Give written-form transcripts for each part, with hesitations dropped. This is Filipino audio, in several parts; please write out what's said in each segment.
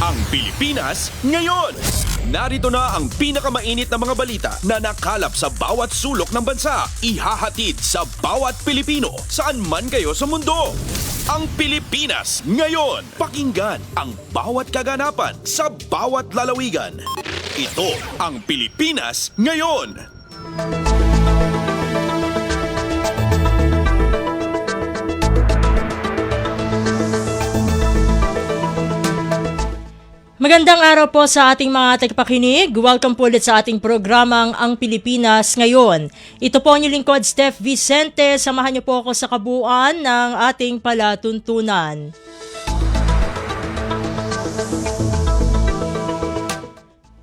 Ang Pilipinas ngayon. Narito na ang pinakamainit na mga balita na nakalap sa bawat sulok ng bansa. Ihahatid sa bawat Pilipino saan man kayo sa mundo. Ang Pilipinas ngayon. Pakinggan ang bawat kaganapan sa bawat lalawigan. Ito ang Pilipinas ngayon. Magandang araw po sa ating mga tagapakinig. Welcome po ulit sa ating programang Ang Pilipinas Ngayon. Ito po ang inyong lingkod, Steph Vicente. Samahan niyo po ako sa kabuuan ng ating palatuntunan.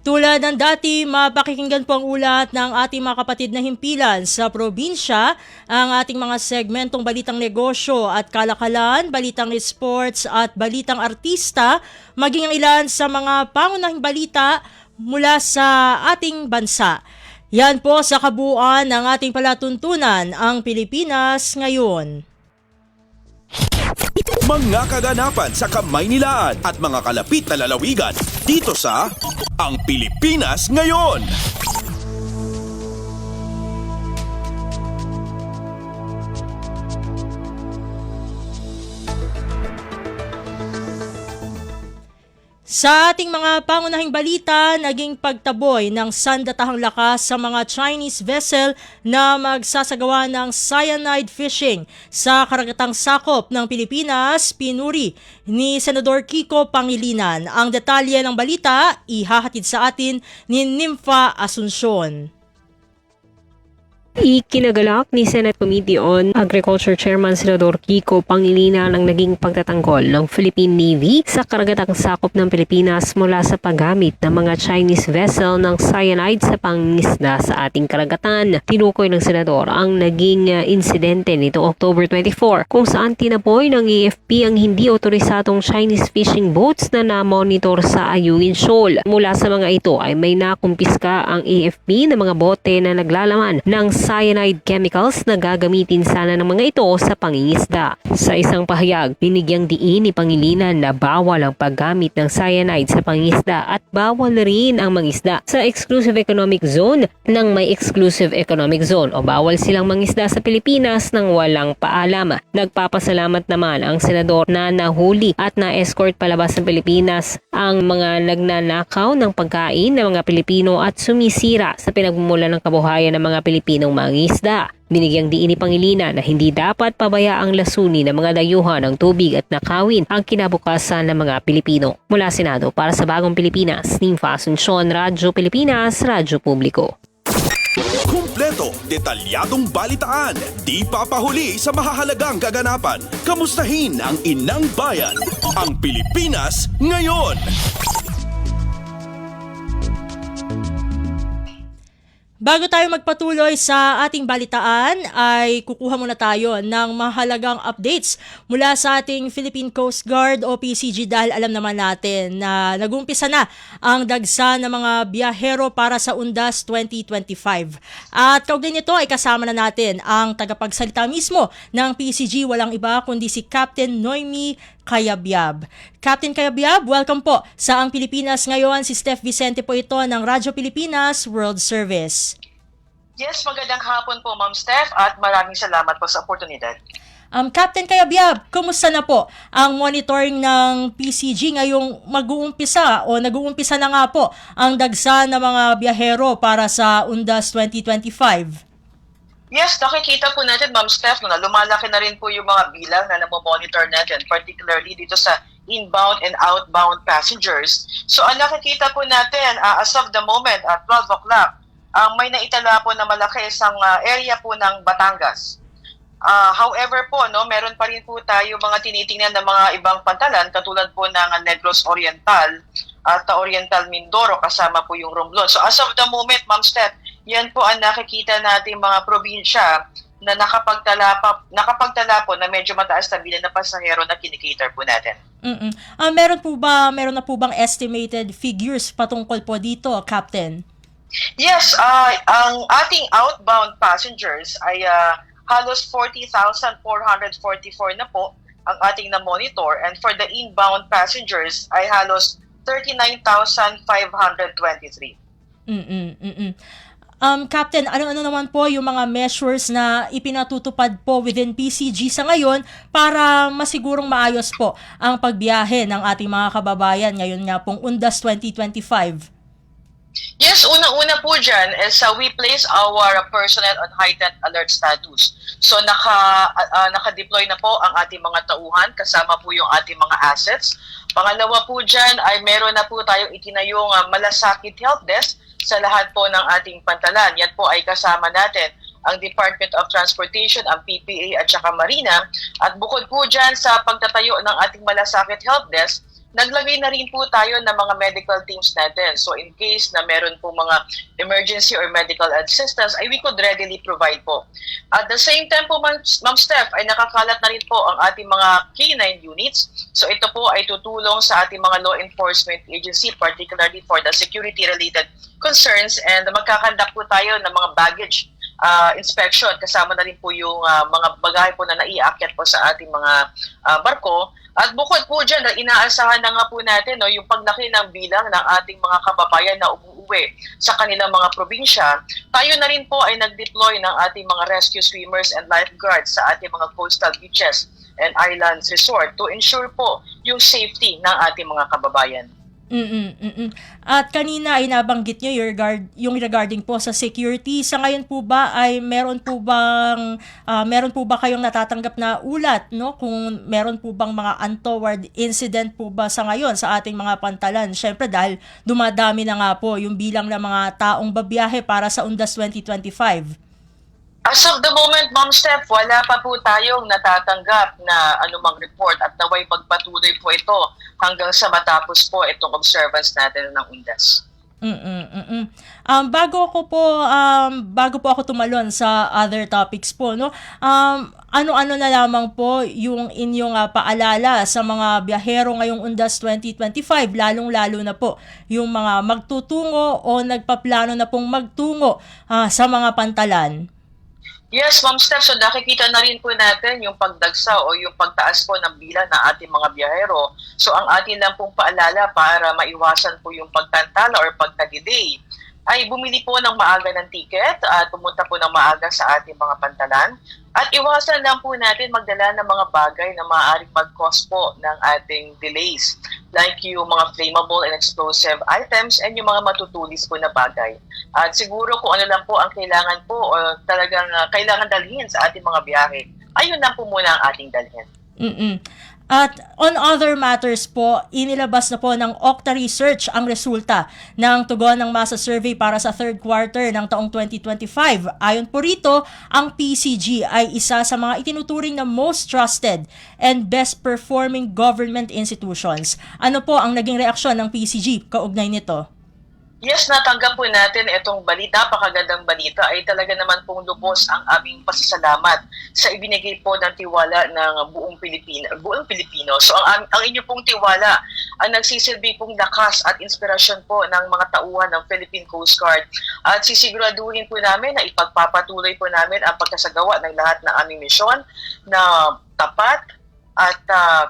Tulad ng dati, mapakikinggan po ang ulat ng ating mga kapatid na himpilan sa probinsya, ang ating mga segmentong balitang negosyo at kalakalan, balitang sports at balitang artista, maging ang ilan sa mga pangunahing balita mula sa ating bansa. Yan po sa kabuuan ng ating palatuntunan, ang Pilipinas Ngayon. Mga kaganapan sa Kamaynilaan at mga kalapit na lalawigan dito sa Ang Pilipinas Ngayon. Sa ating mga pangunahing balita, naging pagtaboy ng sandatahang lakas sa mga Chinese vessel na magsasagawa ng cyanide fishing sa karagatang sakop ng Pilipinas, pinuri ni Senador Kiko Pangilinan. Ang detalye ng balita, ihahatid sa atin ni Nympha Asuncion. Ikinagalak ni Senate Committee on Agriculture Chairman Senador Kiko Pangilinan ang naging pagtatanggol ng Philippine Navy sa karagatang sakop ng Pilipinas mula sa paggamit ng mga Chinese vessel ng cyanide sa pangingisda sa ating karagatan. Tinukoy ng Senador ang naging insidente nitong October 24 kung saan tinapoy ng AFP ang hindi otorisadong Chinese fishing boats na na-monitor sa Ayungin Shoal. Mula sa mga ito ay may nakumpiska ang AFP na mga bote na naglalaman ng cyanide chemicals na gagamitin sana ng mga ito sa pangingisda. Sa isang pahayag, binigyang diin ni Pangilinan na bawal ang paggamit ng cyanide sa pangingisda at bawal rin ang mangisda sa exclusive economic zone ng may exclusive economic zone o bawal silang mangisda sa Pilipinas nang walang paalam. Nagpapasalamat naman ang senador na nahuli at na-escort palabas ng Pilipinas ang mga nagnanakaw ng pagkain ng mga Pilipino at sumisira sa pinagmumula ng kabuhayan ng mga Pilipinong mangisda. Binigyang diin ni Pangilinan na hindi dapat pabayaang lasuni ng mga dayuhan ng tubig at nakawin ang kinabukasan ng mga Pilipino. Mula Senado para sa Bagong Pilipinas, Nympha Asuncion, Radyo Pilipinas, Radyo Publiko. Kumpleto, detalyadong balitaan, di papahuli sa mahahalagang kaganapan. Kamustahin ang inang bayan, ang Pilipinas ngayon. Bago tayo magpatuloy sa ating balitaan, ay kukuha muna tayo ng mahalagang updates mula sa ating Philippine Coast Guard o PCG dahil alam naman natin na nag-umpisa na ang dagsa ng mga biyahero para sa Undas 2025. At kaugnay nito ay kasama na natin ang tagapagsalita mismo ng PCG, walang iba kundi si Captain Noemi Cayabyab. Captain Cayabyab, welcome po sa Ang Pilipinas Ngayon. Si Steph Vicente po ito ng Radyo Pilipinas World Service. Yes, magandang hapon po Ma'am Steph at maraming salamat po sa oportunidad. Captain Cayabyab, kumusta na po ang monitoring ng PCG ngayong mag-uumpisa o nag-uumpisa na nga po ang dagsa ng mga biyahero para sa Undas 2025? Yes, nakikita po natin Ma'am Steph na lumalaki na rin po yung mga bilang na namomonitor natin, particularly dito sa inbound and outbound passengers. So ang nakikita po natin as of the moment at 12 o'clock, may naitala po na malaki isang area po ng Batangas. However po, meron pa rin po tayo mga tinitingnan ng mga ibang pantalan katulad po ng Negros Oriental at Oriental Mindoro kasama po yung Romblon. So as of the moment, Ma'am Steph, yan po ang nakikita nating mga probinsya na nakapagtala po na medyo mataas na bilang na pasahero na kinikater po natin. Meron na po bang estimated figures patungkol po dito, Captain? Yes, ang ating outbound passengers ay halos 40,444 na po ang ating na-monitor, and for the inbound passengers ay halos 39,523. Captain, ano naman po yung mga measures na ipinatutupad po within PCG sa ngayon para masigurong maayos po ang pagbiyahe ng ating mga kababayan ngayon nga pong Undas 2025? Yes, una-una po dyan is we place our personnel on heightened alert status. So naka-deploy na po ang ating mga tauhan kasama po yung ating mga assets. Pangalawa po dyan ay meron na po tayong itinayong malasakit help desk sa lahat po ng ating pantalan. Yan po ay kasama natin ang Department of Transportation, ang PPA at saka Marina. At bukod po dyan sa pagtatayo ng ating malasakit help desk, naglagay na rin po tayo ng mga medical teams natin. So in case na meron po mga emergency or medical assistance, ay we could readily provide po. At the same time po, Ma'am Steph, ay nakakalat na rin po ang ating mga K9 units. So ito po ay tutulong sa ating mga law enforcement agency, particularly for the security-related concerns, and magkakandak po tayo ng mga baggage inspection. Kasama na rin po yung mga bagahe po na naiaakyat po sa ating mga barko. At bukod po dyan, inaasahan na nga po natin yung paglaki ng bilang ng ating mga kababayan na umuwi sa kanilang mga probinsya. Tayo na rin po ay nag-deploy ng ating mga rescue swimmers and lifeguards sa ating mga coastal beaches and islands resort to ensure po yung safety ng ating mga kababayan. At kanina ay nabanggit nyo yung regarding po sa security. Sa ngayon po ba ay meron po ba kayong natatanggap na ulat, no? Kung meron po bang mga untoward incident po ba sa ngayon sa ating mga pantalan? Syempre dahil dumadami na nga po yung bilang ng mga taong babiyahe para sa Undas 2025. As of the moment, Ma'am Steph, wala pa po tayong natatanggap na anumang report at naway pagpatuloy po ito hanggang sa matapos po itong observance natin ng Undas. Bago po ako tumalon sa other topics po, no? Ano-ano na lamang po yung inyong paalala sa mga biyahero ngayong Undas 2025, lalong-lalo na po yung mga magtutungo o nagpaplano na pong magtungo sa mga pantalan? Yes, Ma'am Steph, so nakikita na rin po natin yung pagdagsa o yung pagtaas po ng bilang ng ating mga biyahero. So ang atin lang pong paalala para maiwasan po yung pagtantala or pagka-delay ay bumili po ng maaga ng ticket at pumunta po ng maaga sa ating mga pantalan. At iwasan lang po natin magdala ng mga bagay na maaaring mag-cause po ng ating delays, like yung mga flammable and explosive items and yung mga matutulis po na bagay. At siguro kung ano lang po ang kailangan po o talagang kailangan dalhin sa ating mga biyahe, ayun lang po muna ang ating dalhin. At on other matters po, inilabas na po ng Okta Research ang resulta ng tugon ng masa survey para sa third quarter ng taong 2025. Ayon po rito, ang PCG ay isa sa mga itinuturing na most trusted and best performing government institutions. Ano po ang naging reaksyon ng PCG kaugnay nito? Yes, natanggap po natin itong balita, napakagandang balita, ay talaga naman pong lubos ang aming pasasalamat sa ibinigay po ng tiwala ng buong Pilipino. So ang inyo pong tiwala ang nagsisilbi pong lakas at inspirasyon po ng mga tauhan ng Philippine Coast Guard. At sisiguraduhin po namin na ipagpapatuloy po namin ang pagkasagawa ng lahat ng aming misyon na tapat at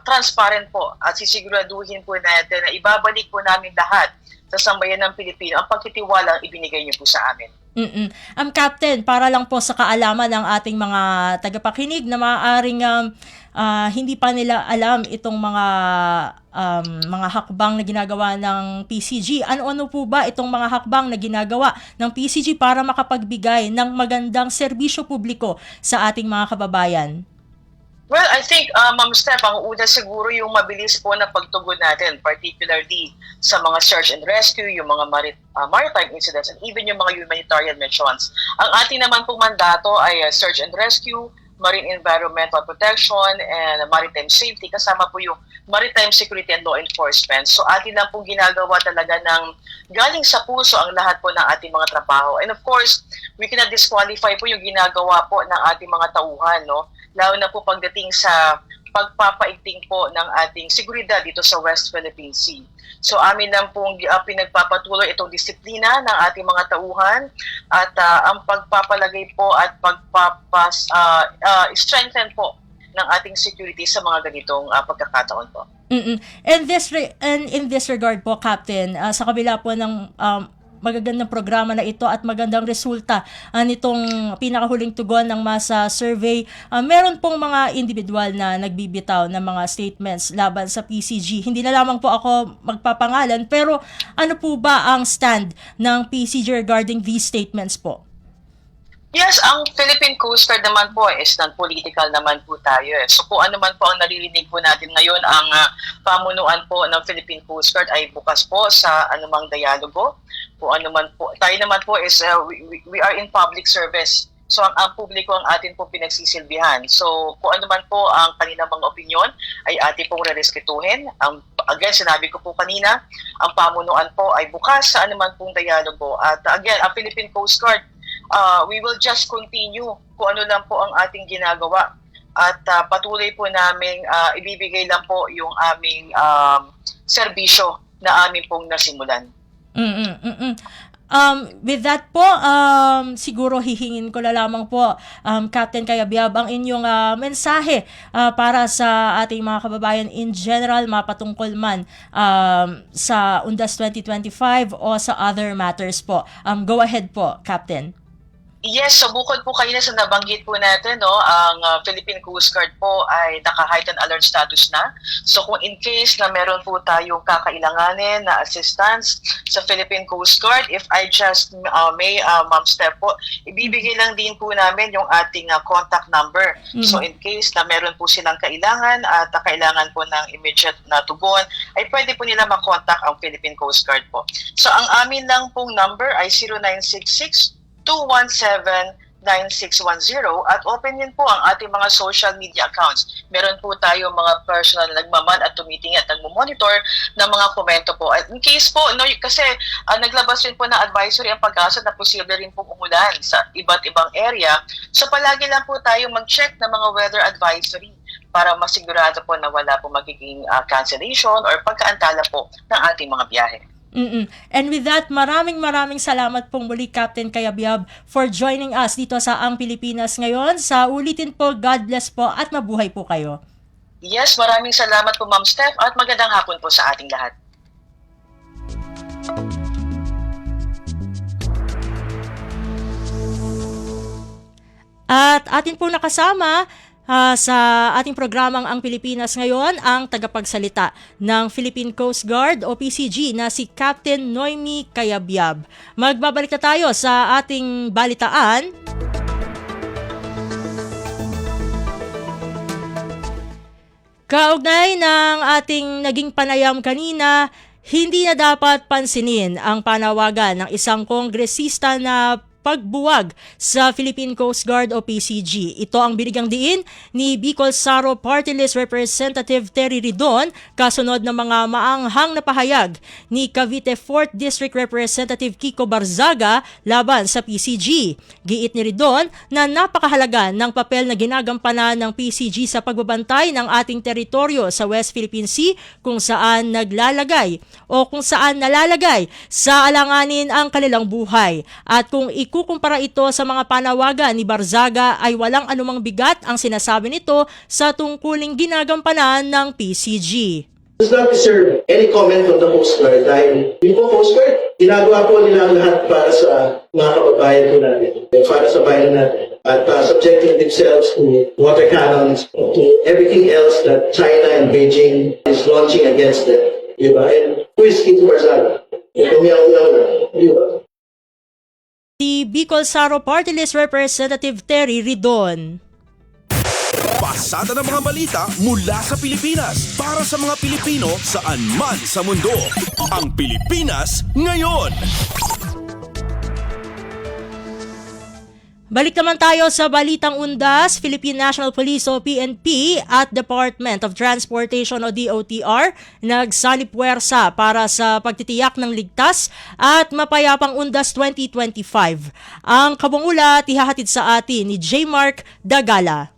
transparent po. At sisiguraduhin po natin na ibabalik po namin lahat sa sambayan ng Pilipino ang pagtitiwala ang ibinigay niyo po sa amin. Captain, para lang po sa kaalaman ng ating mga tagapakinig na maaaring hindi pa nila alam itong mga hakbang na ginagawa ng PCG. Ano-ano po ba itong mga hakbang na ginagawa ng PCG para makapagbigay ng magandang serbisyo publiko sa ating mga kababayan? Well, I think, Ma'am Steph, ang una siguro yung mabilis po na pagtugon natin, particularly sa mga search and rescue, yung mga maritime incidents, and even yung mga humanitarian missions. Ang ating naman pong mandato ay search and rescue, marine environmental protection, and maritime safety, kasama po yung maritime security and law enforcement. So atin lang pong ginagawa talaga ng galing sa puso ang lahat po ng ating mga trabaho. And of course, we cannot disqualify po yung ginagawa po ng ating mga tauhan, no? Lalo na po pagdating sa pagpapaigting po ng ating seguridad dito sa West Philippine Sea. So amin lang pong pinagpapatuloy itong disiplina ng ating mga tauhan at ang pagpapalagay po at strengthen po ng ating security sa mga ganitong pagkakataon po. And in this regard po, Captain, sa kabila po ng magagandang programa na ito at magandang resulta nitong pinakahuling tugon ng masa survey, meron pong mga individual na nagbibitaw ng mga statements laban sa PCG. Hindi na lamang po ako magpapangalan, pero ano po ba ang stand ng PCG regarding these statements po? Yes, ang Philippine Coast Guard naman po is non-political naman po tayo. So kung ano man po ang naririnig po natin ngayon, ang pamunuan po ng Philippine Coast Guard ay bukas po sa anumang dialogo. Kung ano man po, tayo naman po is we are in public service. So ang publiko ang atin po pinagsisilbihan. So kung ano man po ang kanilang mga opinion ay atin pong rerespetuhin. Again, sinabi ko po kanina, ang pamunuan po ay bukas sa anuman pong dialogo. At again, ang Philippine Coast Guard, we will just continue kung ano lang po ang ating ginagawa at patuloy po namin ibibigay lang po yung aming serbisyo na amin pong nasimulan. With that po, siguro hihingin ko na lamang po, Captain Cayabyab, ang inyong mensahe para sa ating mga kababayan in general, mapatungkol man sa UNDAS 2025 o sa other matters po. Go ahead po, Captain. Yes, so bukod po kayo na sa nabanggit po natin, ang Philippine Coast Guard po ay naka-heightened alert status na. So kung in case na meron po tayong kakailanganin na assistance sa Philippine Coast Guard, if I just may, Ma'am Steph po, ibibigay lang din po namin yung ating contact number. So in case na meron po silang kailangan at kailangan po ng immediate na tugon, ay pwede po nila makontak ang Philippine Coast Guard po. So ang amin lang pong number ay 0966-217-9610 at open din po ang ating mga social media accounts. Meron po tayo mga personal na nagmaman at tumitingin at nagmumonitor ng mga komento po. At in case po, kasi naglabas rin po ng advisory ang Pag-asa na posible rin po umulan sa iba't ibang area. So palagi lang po tayo mag-check ng mga weather advisory para masigurado po na wala po magiging cancellation or pagkaantala po ng ating mga biyahe. And with that, maraming salamat pong muli, Captain Cayabyab, for joining us dito sa Ang Pilipinas Ngayon. Sa ulitin po, God bless po at mabuhay po kayo. Yes, maraming salamat po, Ma'am Steph, at magandang hapon po sa ating lahat. At atin po nakasama sa ating programang Ang Pilipinas Ngayon, ang tagapagsalita ng Philippine Coast Guard o PCG na si Captain Noemi Cayabyab. Magbabalik na tayo sa ating balitaan. Kaugnay ng ating naging panayam kanina, hindi na dapat pansinin ang panawagan ng isang kongresista na pagbuwag sa Philippine Coast Guard o PCG. Ito ang binigyang diin ni Bicol Saro Party List Representative Terry Ridon kasunod ng mga maanghang na pahayag ni Cavite 4th District Representative Kiko Barzaga laban sa PCG. Giit ni Ridon na napakahalaga ng papel na ginagampanan ng PCG sa pagbabantay ng ating teritoryo sa West Philippine Sea kung saan nalalagay sa alanganin ang kanilang buhay. At kung ikukumpara ito sa mga panawagan ni Barzaga ay walang anumang bigat ang sinasabi nito sa tungkuling ginagampanan ng PCG. Does not deserve any comment from the Coast Guard dahil yung po Coast Guard, ginagawa po nila ang lahat para sa mga kababayan po natin, para sa bayan natin. At subjecting themselves to water cannons, to everything else that China and Beijing is launching against them. Diba? And who is Kiko Barzaga? Diba? Si Bicol Saro Party List Representative Terry Ridon. Pasada ng mga balita mula sa Pilipinas para sa mga Pilipino saan man sa mundo. Ang Pilipinas Ngayon. Balik naman tayo sa balitang undas. Philippine National Police o PNP at Department of Transportation o DOTR nagsalipwersa para sa pagtitiyak ng ligtas at mapayapang undas 2025. Ang kabungulat ihahatid sa atin ni J. Mark Dagala.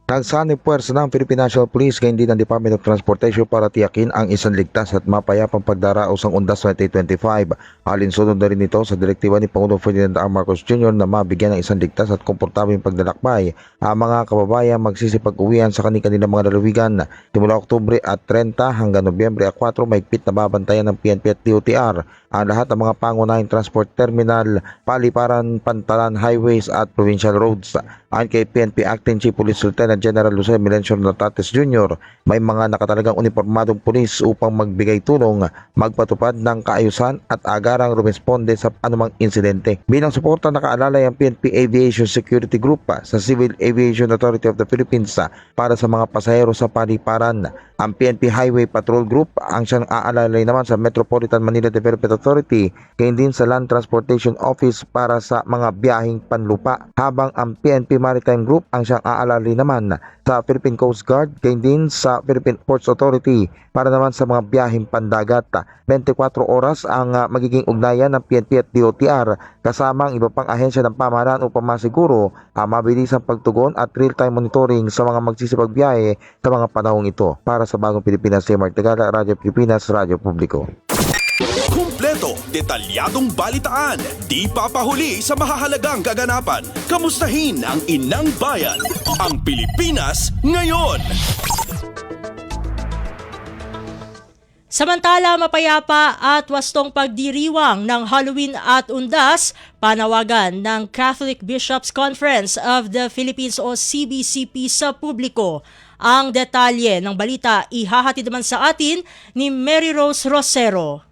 Nagsanib puwersa ng Philippine National Police gayon din ng Department of Transportation para tiyakin ang isang ligtas at mapayapang pagdaraos ng Undas 2025. Alinsunod na rin ito sa direktiba ni Pangulong Ferdinand R. Marcos Jr. na mabigyan ng isang ligtas at komportableng paglalakbay ang mga kababayan magsisipag-uwian sa kanilang mga lalawigan. Simula Oktubre at 30 hanggang Nobyembre 4, mahigpit na babantayan ng PNP at DOTR ang lahat ng mga pangunahing transport terminal, paliparan, pantalan, highways at provincial roads. Ayon kay PNP Acting Chief Police Lieutenant General Jose Melencio Natates Jr., may mga nakatalagang uniformadong pulis upang magbigay tulong, magpatupad ng kaayusan at agarang rumesponde sa anumang insidente. Bilang suporta, nakaalalay ang PNP Aviation Security Group sa Civil Aviation Authority of the Philippines para sa mga pasahero sa paliparan. Ang PNP Highway Patrol Group ang siyang aalalay naman sa Metropolitan Manila Development Authority, gayon din sa Land Transportation Office para sa mga biyaheng panlupa, habang ang PNP Maritime Group ang siyang aalalay naman sa Philippine Coast Guard, gayon din sa Philippine Ports Authority para naman sa mga biyaheng pandagat. 24 oras ang magiging ugnayan ng PNP at DOTR kasama ang iba pang ahensya ng pamahalaan upang masiguro ang mabilisang pagtugon at real-time monitoring sa mga magsisipagbiyahe sa mga panahong ito. Para sa Bagong Pilipinas, Mark Tagala, Radyo Pilipinas, Radyo Publiko. Kumpleto, detalyadong balitaan, di papahuli sa mahahalagang kaganapan. Kamustahin ang inang bayan, ang Pilipinas ngayon. Samantala, mapayapa at wastong pagdiriwang ng Halloween at Undas, panawagan ng Catholic Bishops' Conference of the Philippines o CBCP sa publiko. Ang detalye ng balita ihahatid naman sa atin ni Mary Rose Rosero.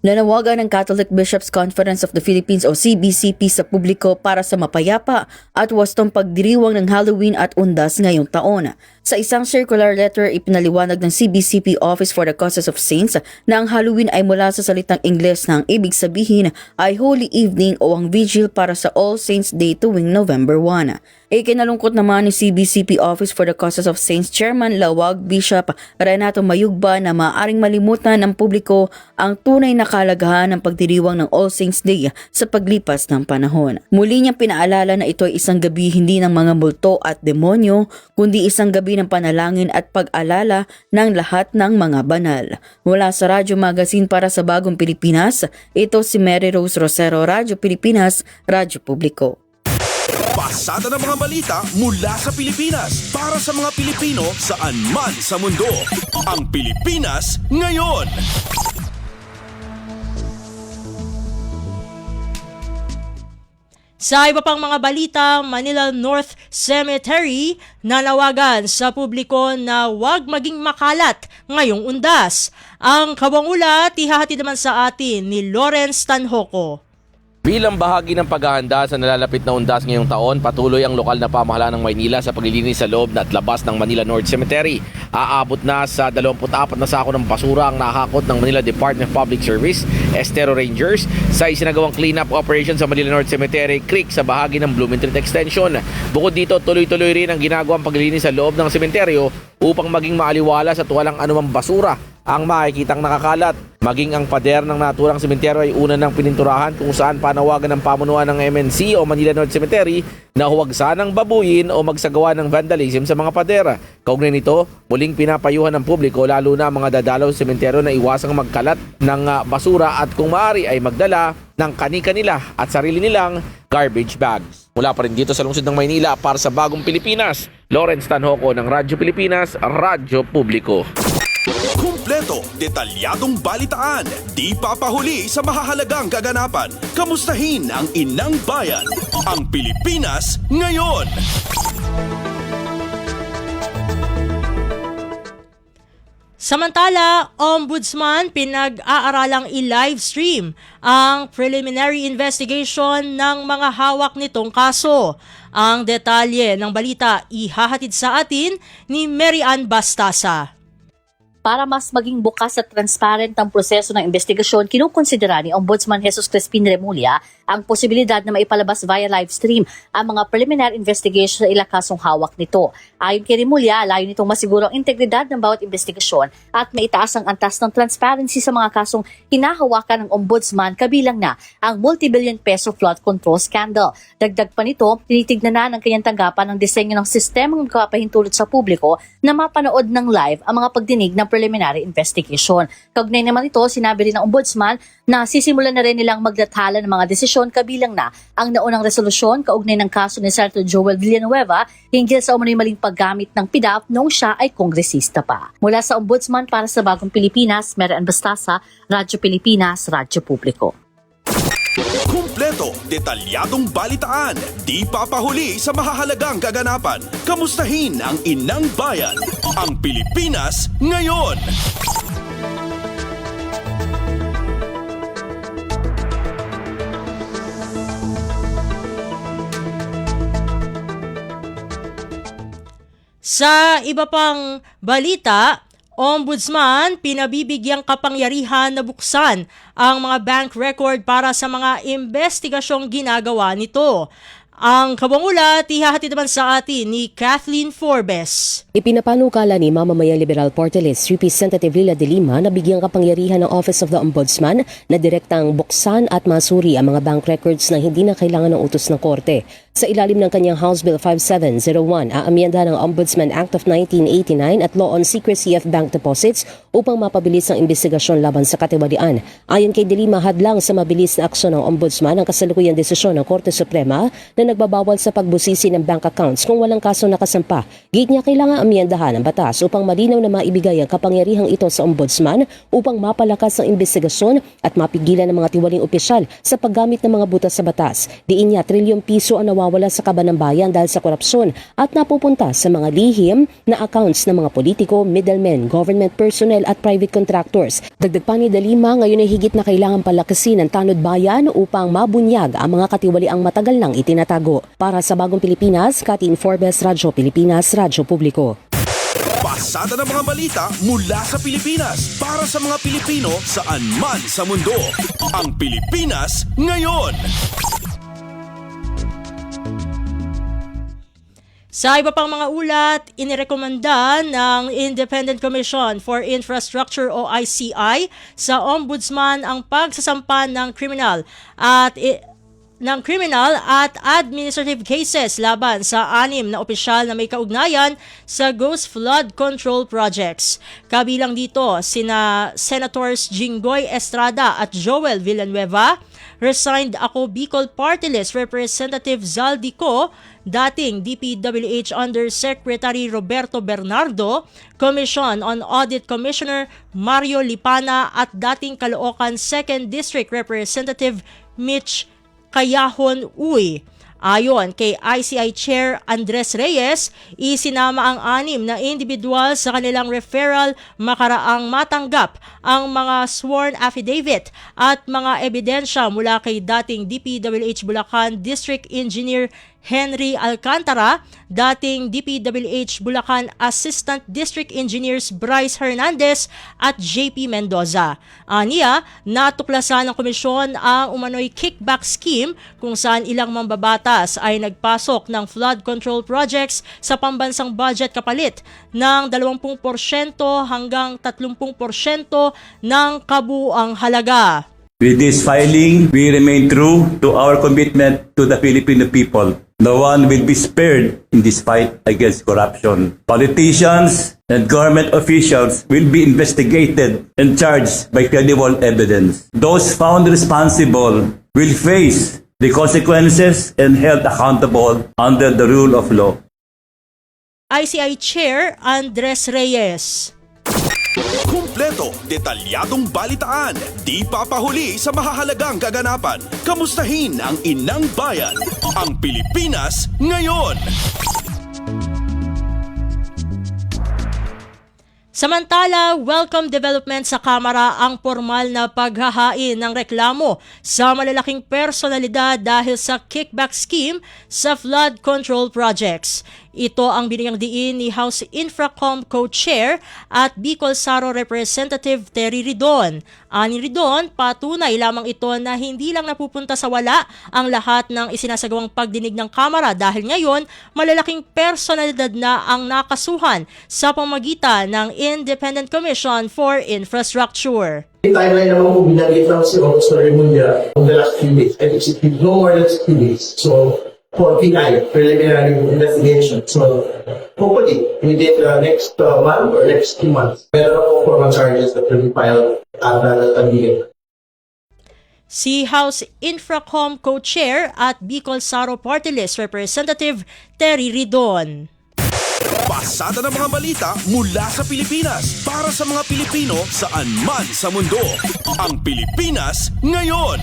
Nanawagan ng Catholic Bishops' Conference of the Philippines o CBCP sa publiko para sa mapayapa at wastong pagdiriwang ng Halloween at Undas ngayong taon. Sa isang circular letter, ipinaliwanag ng CBCP Office for the Causes of Saints na ang Halloween ay mula sa salitang Ingles na ang ibig sabihin ay Holy Evening o ang vigil para sa All Saints Day tuwing November 1. Ikinalungkot naman ni CBCP Office for the Causes of Saints Chairman Lawag Bishop Renato Mayugba na maaring malimutan ng publiko ang tunay na kalagahan ng pagdiriwang ng All Saints Day sa paglipas ng panahon. Muli niyang pinaalala na ito ay isang gabi hindi ng mga multo at demonyo, kundi isang gabi ng panalangin at pag-alala ng lahat ng mga banal. Mula sa Radyo Magazine para sa Bagong Pilipinas, ito si Mary Rose Rosero, Radyo Pilipinas, Radyo Publiko. Pasada ng mga balita mula sa Pilipinas para sa mga Pilipino saan man sa mundo. Ang Pilipinas ngayon. Sa iba pang mga balita, Manila North Cemetery nanawagan sa publiko na huwag maging makalat ngayong Undas. Ang kawangulat ihahatid naman sa atin ni Lawrence Tanhoco. Bilang bahagi ng paghahanda sa nalalapit na Undas ngayong taon, patuloy ang lokal na pamahalaan ng Maynila sa paglilinis sa loob at labas ng Manila North Cemetery. Aabot na sa 24 na sako ng basura ang nahakot ng Manila Department of Public Service, Estero Rangers, sa isinagawang cleanup operation sa Manila North Cemetery Creek sa bahagi ng Bloomington Extension. Bukod dito, tuloy-tuloy rin ang ginagawang paglilinis sa loob ng sementeryo upang maging maaliwalas at walang anumang basura ang makikitang nakakalat. Maging ang pader ng naturang sementeryo ay una ng pininturahan kung saan panawagan ng pamunuan ng MNC o Manila North Cemetery na huwag sanang babuyin o magsagawa ng vandalism sa mga pader. Kaugnay nito, muling pinapayuhan ng publiko lalo na mga dadalaw sa sementeryo na iwasang magkalat ng basura at kung maaari ay magdala ng kani-kanila at sarili nilang garbage bags. Mula pa rin dito sa lungsod ng Maynila para sa Bagong Pilipinas, Lawrence Tanhoco ng Radyo Pilipinas, Radyo Publiko. Kumpleto, detalyadong balitaan, di papahuli sa mahahalagang kaganapan. Kamustahin ang inang bayan, ang Pilipinas ngayon. Samantala, Ombudsman pinag-aaralang i-livestream ang preliminary investigation ng mga hawak nitong kaso. Ang detalye ng balita ihahatid sa atin ni Mary Ann Bastasa. Para mas maging bukas at transparent ang proseso ng investigasyon, kinukonsidera ni Ombudsman Jesus Crispin Remulla ang posibilidad na maipalabas via live stream ang mga preliminary investigation sa ilang kasong hawak nito. Ayon kay Remulla, layo nitong masiguro ang integridad ng bawat investigasyon at maitaas ang antas ng transparency sa mga kasong hinahawakan ng Ombudsman, kabilang na ang multi-billion peso flood control scandal. Dagdag pa nito, tinitignan na ng kanyang tanggapan ang disenyo ng sistemang magpapahintulot sa publiko na mapanood ng live ang mga pagdinig ng preliminary investigation. Kaugnay naman ito, sinabi rin ng Ombudsman na sisimulan na rin nilang maglathala ng mga desisyon, kabilang na ang naunang resolusyon kaugnay ng kaso ni Senator Joel Villanueva hinggil sa umano'y maling paggamit ng PDAP noong siya ay kongresista pa. Mula sa Ombudsman para sa Bagong Pilipinas, Marian Bastasa, Radyo Pilipinas, Radyo Publiko. Kumpleto, detalyadong balitaan, di papahuli sa mahahalagang kaganapan. Kamustahin ang inang bayan, ang Pilipinas ngayon. Sa iba pang balita, Ombudsman pinabibigyang kapangyarihan na buksan ang mga bank record para sa mga investigasyong ginagawa nito. Ang kabangulat, ihahatid naman sa atin ni Kathleen Forbes. Ipinapanukala ni Mamamayan Liberal Party List Representative Lila de Lima na bigyang kapangyarihan ng Office of the Ombudsman na direktang buksan at masuri ang mga bank records na hindi na kailangan ng utos ng korte. Sa ilalim ng kanyang House Bill 5701, aamyenda ng Ombudsman Act of 1989 at Law on Secrecy of Bank Deposits upang mapabilis ang investigasyon laban sa katiwalian. Ayon kay de Lima, hadlang sa mabilis na aksyon ng Ombudsman ang kasalukuyang desisyon ng Korte Suprema na nagbabawal sa pagbusisi ng bank accounts kung walang kaso nakasampa. Git niya kailangan amyendahan ang batas upang malinaw na maibigay ang kapangyarihang ito sa Ombudsman upang mapalakas ang investigasyon at mapigilan ng mga tiwaling opisyal sa paggamit ng mga butas sa batas. Diin niya, trilyong piso ang nawawala sa kaban ng bayan dahil sa korupsyon at napupunta sa mga lihim na accounts ng mga politiko, middlemen, government personnel at private contractors. Dagdag pa ni de Lima, ngayon ay higit na kailangan palakasin ang tanod bayan upang mabunyag ang mga katiwaliang matagal nang itinatago. Para sa Bagong Pilipinas, Kathleen Forbes, Radyo Pilipinas, Radyo Publiko. Pasada ng mga balita mula sa Pilipinas para sa mga Pilipino saan man sa mundo. Ang Pilipinas ngayon. Sa iba pang mga ulat, inirekomenda ng Independent Commission for Infrastructure o ICI sa Ombudsman ang pagsasampa ng criminal at administrative cases laban sa 6 na opisyal na may kaugnayan sa Ghost Flood Control Projects. Kabilang dito sina Senators Jinggoy Estrada at Joel Villanueva, resigned ako Bicol Party List Representative Zaldico, dating DPWH Undersecretary Roberto Bernardo, Commission on Audit Commissioner Mario Lipana at dating Caloocan 2nd District Representative Mitch Kayahon Uy. Ayon kay ICI Chair Andres Reyes, isinama ang 6 na individual sa kanilang referral makaraang matanggap ang mga sworn affidavit at mga ebidensya mula kay dating DPWH Bulacan District Engineer Henry Alcantara, dating DPWH Bulacan Assistant District Engineers Bryce Hernandez at JP Mendoza. Aniya, natuklasan ng komisyon ang umano'y kickback scheme kung saan ilang mambabatas ay nagpasok ng flood control projects sa pambansang budget kapalit ng 20% hanggang 30% ng kabuuang halaga. With this filing, we remain true to our commitment to the Filipino people. No one will be spared in this fight against corruption. Politicians and government officials will be investigated and charged by credible evidence. Those found responsible will face the consequences and held accountable under the rule of law. ICI Chair Andres Reyes. Kumpleto, detalyadong balitaan, di papahuli sa mahahalagang kaganapan. Kamustahin ang inang bayan, ang Pilipinas ngayon. Samantala, welcome development sa Kamara ang formal na paghahain ng reklamo sa malalaking personalidad dahil sa kickback scheme sa flood control projects. Ito ang binigyang diin ni House Infracom Co-Chair at Bicol Saro Representative Terry Ridon. Ani Ridon, patunay lamang ito na hindi lang napupunta sa wala ang lahat ng isinasagawang pagdinig ng Kamara dahil ngayon malalaking personalidad na ang nakasuhan sa pamamagitan ng Independent Commission for Infrastructure. Yung timeline naman po binanggit ng si Officer Remulla on the last few days. I think it's no more than 2 days. So, for PI, preliminary investigation. So, hopefully, within the next month or next 2 months, meron na po formal charges that will be filed at the Si House Infracom Co-Chair at Bicol Saro Party List Representative Terry Ridon. Pasada ng mga balita mula sa Pilipinas para sa mga Pilipino saan man sa mundo. Ang Pilipinas ngayon.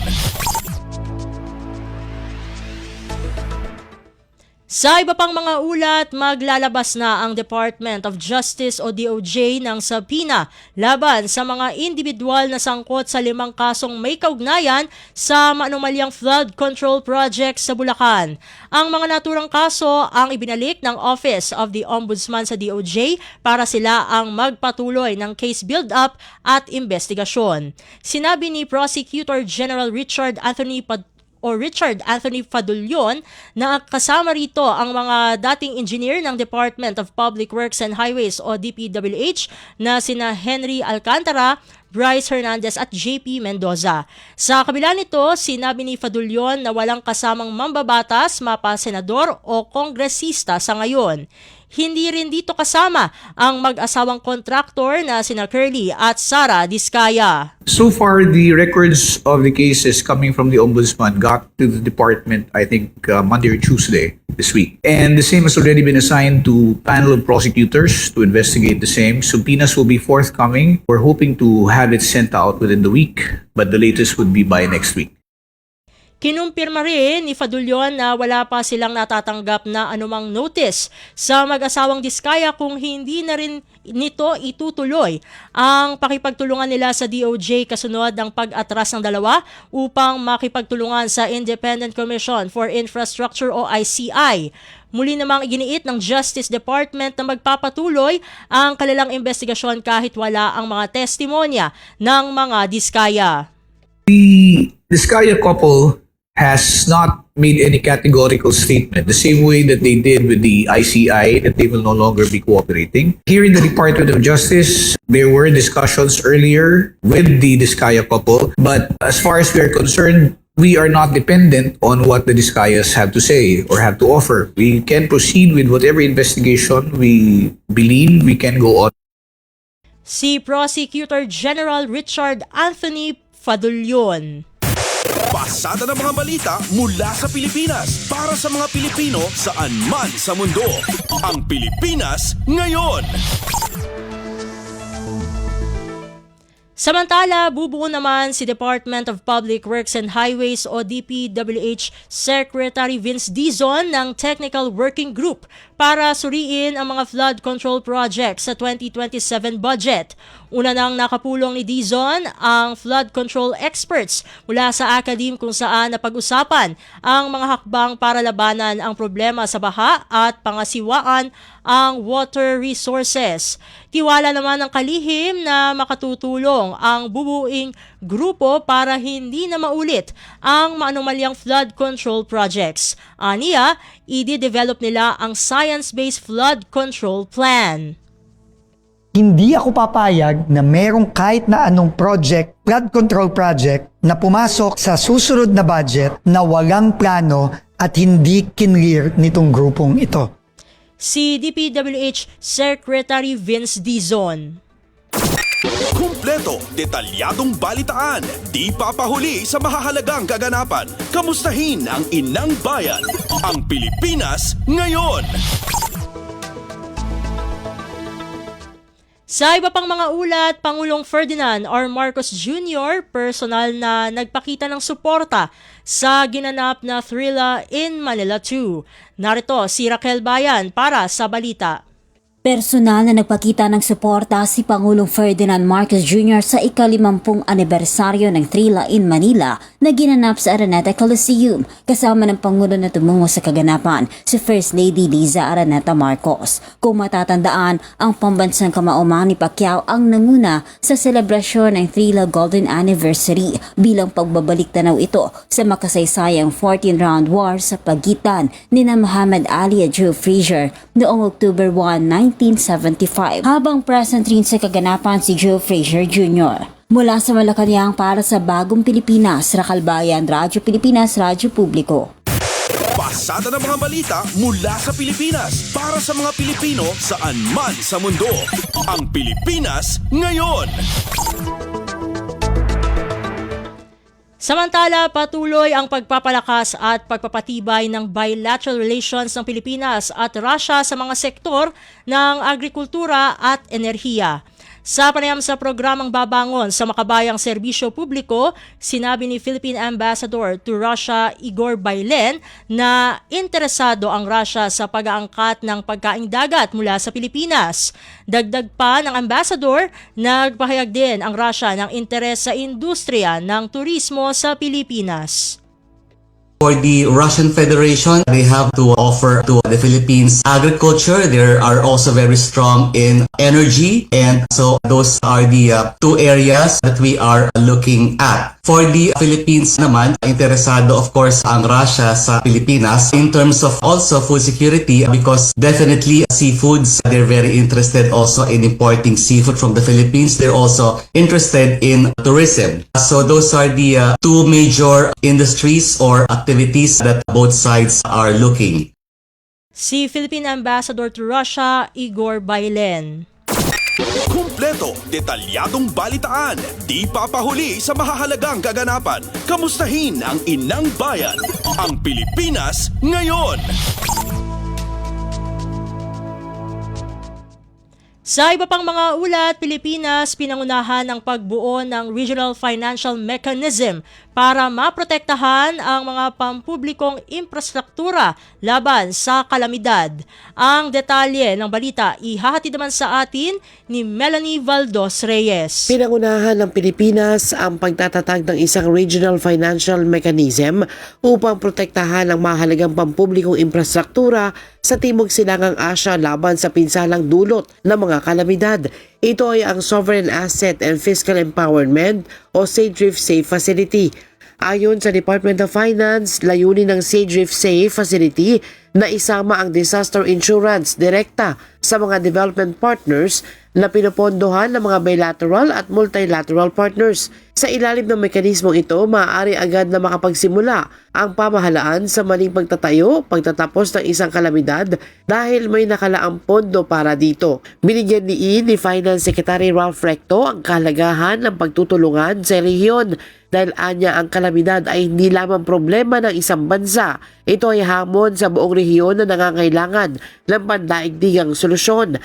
Sa iba pang mga ulat, maglalabas na ang Department of Justice o DOJ ng subpoena laban sa mga individual na sangkot sa 5 kasong may kaugnayan sa maanumalyang flood control project sa Bulacan. Ang mga naturang kaso ang ibinalik ng Office of the Ombudsman sa DOJ para sila ang magpatuloy ng case build-up at investigasyon. Sinabi ni Prosecutor General Richard Anthony Fadulion na kasama rito ang mga dating engineer ng Department of Public Works and Highways o DPWH na sina Henry Alcantara, Bryce Hernandez at JP Mendoza. Sa kabila nito, sinabi ni Fadulion na walang kasamang mambabatas, mapa-senador o kongresista sa ngayon. Hindi rin dito kasama ang mag-asawang kontraktor na sina Curly at Sara Diskaya. So far, the records of the cases coming from the Ombudsman got to the department, I think, Monday or Tuesday this week. And the same has already been assigned to panel of prosecutors to investigate the same. Subpoenas will be forthcoming. We're hoping to have it sent out within the week, but the latest would be by next week. Kinumpirma rin ni Fadulion na wala pa silang natatanggap na anumang notice sa mag-asawang Diskaya kung hindi na rin nito itutuloy ang pakipagtulungan nila sa DOJ kasunod ng pag-atras ng dalawa upang makipagtulungan sa Independent Commission for Infrastructure o ICI. Muli namang iginiit ng Justice Department na magpapatuloy ang kanilang investigasyon kahit wala ang mga testimonya ng mga Diskaya. The Diskaya couple has not made any categorical statement, the same way that they did with the ICI, that they will no longer be cooperating. Here in the Department of Justice, there were discussions earlier with the Diskaya couple, but as far as we are concerned, we are not dependent on what the Diskayas have to say or have to offer. We can proceed with whatever investigation we believe we can go on. Si Prosecutor General Richard Anthony Fadulion. Pasada ng mga balita mula sa Pilipinas para sa mga Pilipino saan man sa mundo. Ang Pilipinas ngayon. Samantala, bubuo naman si Department of Public Works and Highways o DPWH Secretary Vince Dizon ng Technical Working Group para suriin ang mga flood control projects sa 2027 budget. Una nang nakapulong ni Dizon ang flood control experts mula sa academe kung saan napag-usapan ang mga hakbang para labanan ang problema sa baha at pangasiwaan ang water resources. Tiwala naman ng kalihim na makatutulong ang bubuing grupo para hindi na maulit ang maanumalyang flood control projects. Aniya, i-develop nila ang science-based flood control plan. Hindi ako papayag na merong kahit na anong project, flood control project, na pumasok sa susunod na budget na walang plano at hindi kinlear nitong grupong ito. Si DPWH Secretary Vince Dizon. Kumpleto, detalyadong balitaan, di papahuli sa mahahalagang kaganapan. Kamustahin ang inang bayan, ang Pilipinas ngayon. Sa iba pang mga ulat, Pangulong Ferdinand R. Marcos Jr. personal na nagpakita ng suporta sa ginanap na thrilla in Manila 2. Narito si Raquel Bayan para sa balita. Personal na nagpakita ng suporta si Pangulong Ferdinand Marcos Jr. sa ika-50 anibersaryo ng Trila in Manila na ginanap sa Araneta Coliseum kasama ng Pangulo na tumungo sa kaganapan, si First Lady Liza Araneta Marcos. Kung matatandaan, ang pambansang kamauman ni Pacquiao ang nanguna sa selebrasyon ng Trila Golden Anniversary bilang pagbabalik tanaw ito sa makasaysayang 14-round war sa pagitan ni Muhammad Ali at Joe Frazier noong October 1, 1975, habang present rin sa kaganapan si Joe Frazier Jr. Mula sa Malacanang para sa Bagong Pilipinas, Rakalbayan, Radyo Pilipinas, Radyo Publiko. Pasada ng mga balita mula sa Pilipinas para sa mga Pilipino saan man sa mundo. Ang Pilipinas ngayon. Samantala, patuloy ang pagpapalakas at pagpapatibay ng bilateral relations ng Pilipinas at Russia sa mga sektor ng agrikultura at enerhiya. Sa panayam sa programang Babangon sa Makabayang Serbisyo Publiko, sinabi ni Philippine Ambassador to Russia Igor Bailen na interesado ang Russia sa pag-aangkat ng pagkaing dagat mula sa Pilipinas. Dagdag pa ng ambassador, nagpahayag din ang Russia ng interes sa industriya ng turismo sa Pilipinas. For the Russian Federation, they have to offer to the Philippines agriculture. They are also very strong in energy, and so those are the two areas that we are looking at. For the Philippines naman, interesado of course ang Russia sa Pilipinas in terms of also food security, because definitely seafoods, they're very interested also in importing seafood from the Philippines. They're also interested in tourism. So those are the two major industries or activities that both sides are looking. Si Philippine Ambassador to Russia, Igor Bailen. Kumpleto, detalyadong balitaan, di papahuli sa mahahalagang kaganapan. Kamustahin ang inang bayan, ang Pilipinas ngayon. Sa iba pang mga ulat, Pilipinas pinangunahan ang pagbuo ng Regional Financial Mechanism para maprotektahan ang mga pampublikong infrastruktura laban sa kalamidad. Ang detalye ng balita ihahatid naman sa atin ni Melanie Valdos Reyes. Pinangunahan ng Pilipinas ang pagtatatag ng isang Regional Financial Mechanism upang protektahan ang mahalagang pampublikong infrastruktura sa Timog Silangang Asya laban sa pinsalang dulot ng mga kalamidad. Ito ay ang Sovereign Asset and Fiscal Empowerment o SADRIF-SAFE Facility. Ayon sa Department of Finance, layunin ng SADRIF-SAFE Facility na isama ang disaster insurance direkta sa mga development partners na pinopondohan ng mga bilateral at multilateral partners. Sa ilalim ng mekanismong ito, maaari agad na makapagsimula ang pamahalaan sa maling pagtatayo, pagtatapos ng isang kalamidad dahil may nakalaang pondo para dito. Binigyan ni Finance Secretary Ralph Recto ang kahalagahan ng pagtutulungan sa rehiyon dahil anya ang kalamidad ay hindi lamang problema ng isang bansa. Ito ay hamon sa buong rehiyon na nangangailangan ng pandaigdigang solusyon.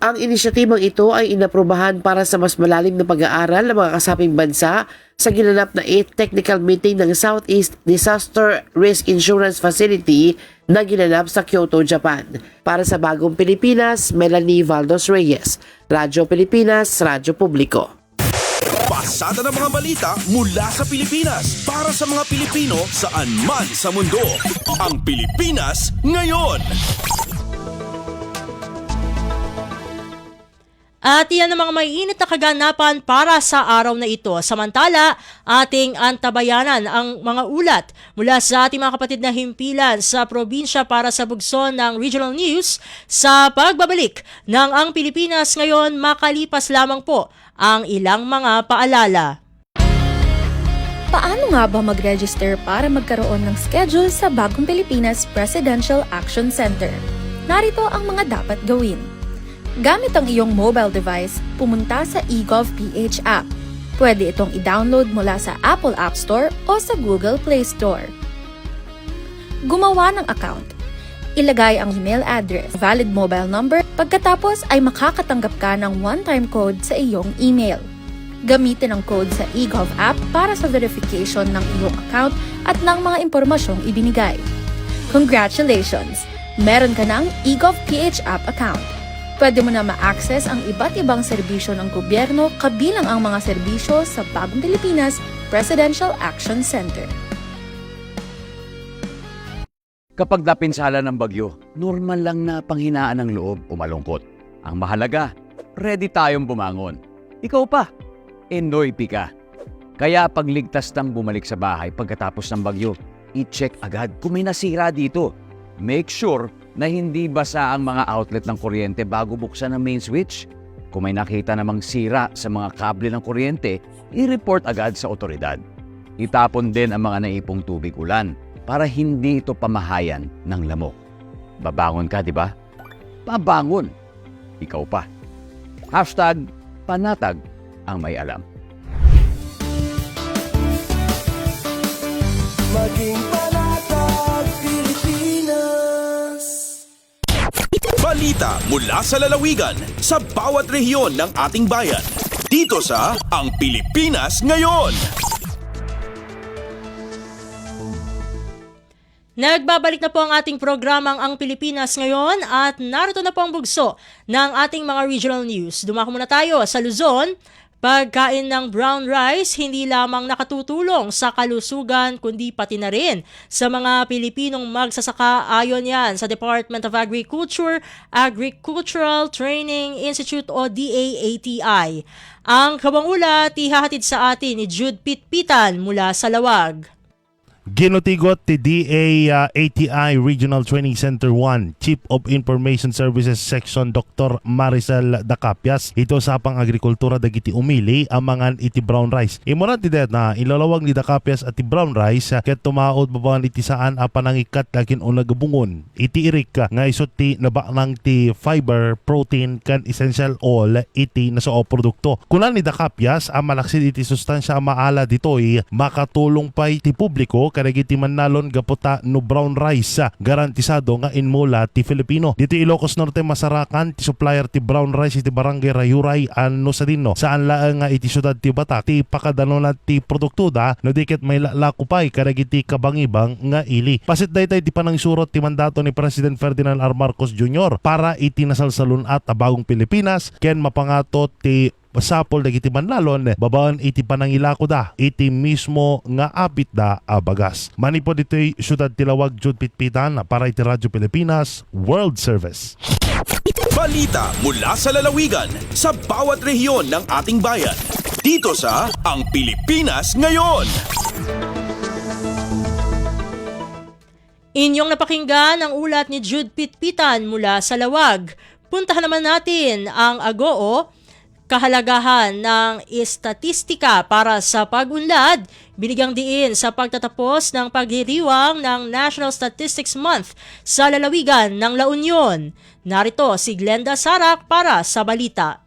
Ang inisyatibang ito ay inaprubahan para sa mas malalim na pag-aaral ng mga kasaping bansa sa ginanap na 8th Technical Meeting ng Southeast Disaster Risk Insurance Facility na ginanap sa Kyoto, Japan. Para sa Bagong Pilipinas, Melanie Valdos Reyes, Radyo Pilipinas, Radyo Publiko. Pasada ng mga balita mula sa Pilipinas para sa mga Pilipino saan man sa mundo. Ang Pilipinas ngayon. At iyan ang mga maiinit na kaganapan para sa araw na ito. Samantala, ating antabayanan ang mga ulat mula sa ating mga kapatid na himpilan sa probinsya para sa bugson ng Regional News sa pagbabalik ng Ang Pilipinas Ngayon, makalipas lamang po ang ilang mga paalala. Paano nga ba mag-register para magkaroon ng schedule sa Bagong Pilipinas Presidential Action Center? Narito ang mga dapat gawin. Gamit ang iyong mobile device, pumunta sa eGovPH app. Pwede itong i-download mula sa Apple App Store o sa Google Play Store. Gumawa ng account. Ilagay ang email address, valid mobile number, pagkatapos ay makakatanggap ka ng one-time code sa iyong email. Gamitin ang code sa eGov app para sa verification ng iyong account at ng mga impormasyong ibinigay. Congratulations! Meron ka ng eGovPH app account. Pwede mo na ma-access ang iba't ibang serbisyo ng gobyerno kabilang ang mga serbisyo sa Bagong Pilipinas Presidential Action Center. Kapag napinsala ng bagyo, normal lang na panghinaan ng loob o malungkot. Ang mahalaga, ready tayong bumangon. Ikaw pa, Enoy Pica. Kaya pagligtas ng bumalik sa bahay pagkatapos ng bagyo, i-check agad kung may nasira dito. Make sure na hindi basa ang mga outlet ng kuryente bago buksan ang main switch. Kung may nakita namang sira sa mga kable ng kuryente, i-report agad sa otoridad. Itapon din ang mga naipong tubig ulan para hindi ito pamahayan ng lamok. Babangon ka, di ba? Babangon. Ikaw pa. #panatag ang may alam. Maging panatag Pilipinas. Balita mula sa lalawigan sa bawat rehiyon ng ating bayan. Dito sa Ang Pilipinas Ngayon. Nagbabalik na po ang ating programang Ang Pilipinas Ngayon at narito na po ang bugso ng ating mga regional news. Dumako muna tayo sa Luzon. Pagkain ng brown rice hindi lamang nakatutulong sa kalusugan kundi pati na rin sa mga Pilipinong magsasaka ayon yan sa Department of Agriculture, Agricultural Training Institute o DAATI. Ang kabangulat ihahatid sa atin ni Jude Pitpitan mula sa Lawag. Ginutigot ti DAATI Regional Training Center 1 Chief of Information Services Section Dr. Maricel Dacapias ito sa pang agrikultura dagiti umili ang mga iti brown rice. Imo na ti det na ilalawag ni Dacapias at ti brown rice ket tumaod babawan iti saan a panangikat lakin o nagabungon. Iti irik nga isot ti nabaknang ti fiber, protein kan essential oil iti nasoo produkto. Kunan ni Dacapias ang malaksid iti sustansya maala ditoy makatulong pa iti publiko karagiti manalon gaputa no brown rice garantisado nga inmula ti Filipino. Dito Ilocos Norte Masarakan ti supplier ti brown rice iti barangay Rayuray ano sa dinno. Saan laang nga iti syudad ti Batak ti pakadanon ti produktuda no diket may lakupay karagiti kabangibang nga ili. Pasit daytay ti panangsurot ti mandato ni President Ferdinand R. Marcos Jr. para iti nasalsalun at Bagong Pilipinas ken mapangato ti pasapol dagiti manlalon babaan iti panangilako da iti mismo nga apit da abagas. Manipod ito'y syudad Tilawag Jude Pitpitan para iti Radyo Pilipinas World Service. Balita mula sa lalawigan sa bawat rehiyon ng ating bayan. Dito sa Ang Pilipinas Ngayon. Inyong napakinggan ang ulat ni Jude Pitpitan mula sa Lawag. Puntahan naman natin ang Agoo. Kahalagahan ng estatistika para sa pag-unlad, binigyang diin sa pagtatapos ng paghiriwang ng National Statistics Month sa lalawigan ng La Union. Narito si Glenda Sarak para sa balita.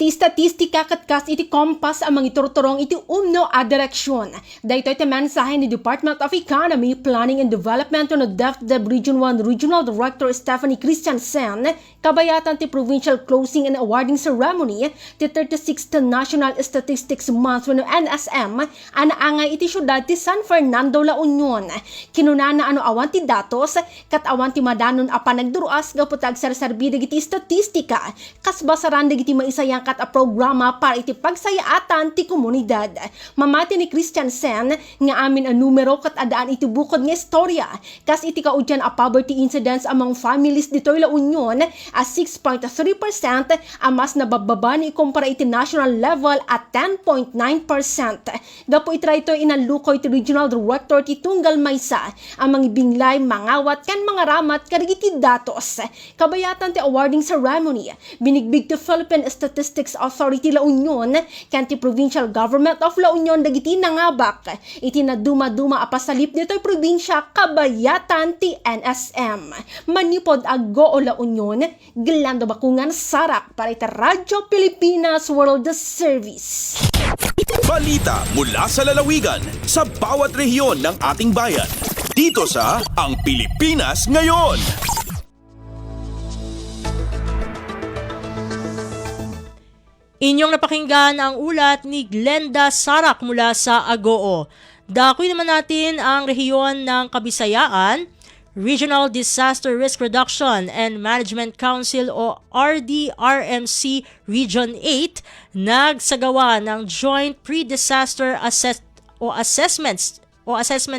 Ti statistika katkas iti kompas ang mga iturturong iti umno a direksyon. Daytoy ti mensahe ni Department of Economy, Planning and Development no DepEd Region 1 Regional Director Stephanie Christiansen kabayatan ti Provincial Closing and Awarding Ceremony ti 36th National Statistics Month no NSM anaangay iti syudad ti San Fernando, La Union. Kinunana ano awan ti datos kat awan ti madanon a panagduruas gaputag serserbi dagiti statistika kas basaran dagiti maisayang kat a programa para iti pagsayaatan ti komunidad. Mamati ni Christiansen nga amin ang numero kat adaan iti bukod nga istorya kas iti kaudyan a poverty incidence among families ditoy La Union a 6.3% a mas nabababa ni ikumpara iti national level at 10.9%. Gapo itray ito inalukoy ti Regional Director ti Tunggal Maysa ang mga binglay, mangawat kan mga ramat karigiti datos. Kabayatan ti awarding ceremony binigbig ti Philippine Statistics Authority La Union kan ti Provincial Government of La Union dagiti nangabak iti naduma-duma a pasalip ditoy probinsya kabayatan ti NSM. Manipod Agoo La Union, Glenda Bakungan Sarak para iti Radyo Pilipinas World Service. Balita mula sa lalawigan sa bawat rehiyon ng ating bayan. Dito sa Ang Pilipinas Ngayon. Inyong napakinggan ang ulat ni Glenda Sarak mula sa Agoo. Dakoy naman natin ang rehiyon ng Kabisayaan. Regional Disaster Risk Reduction and Management Council o RDRMC Region 8 nagsagawa ng Joint Pre-Disaster Assessment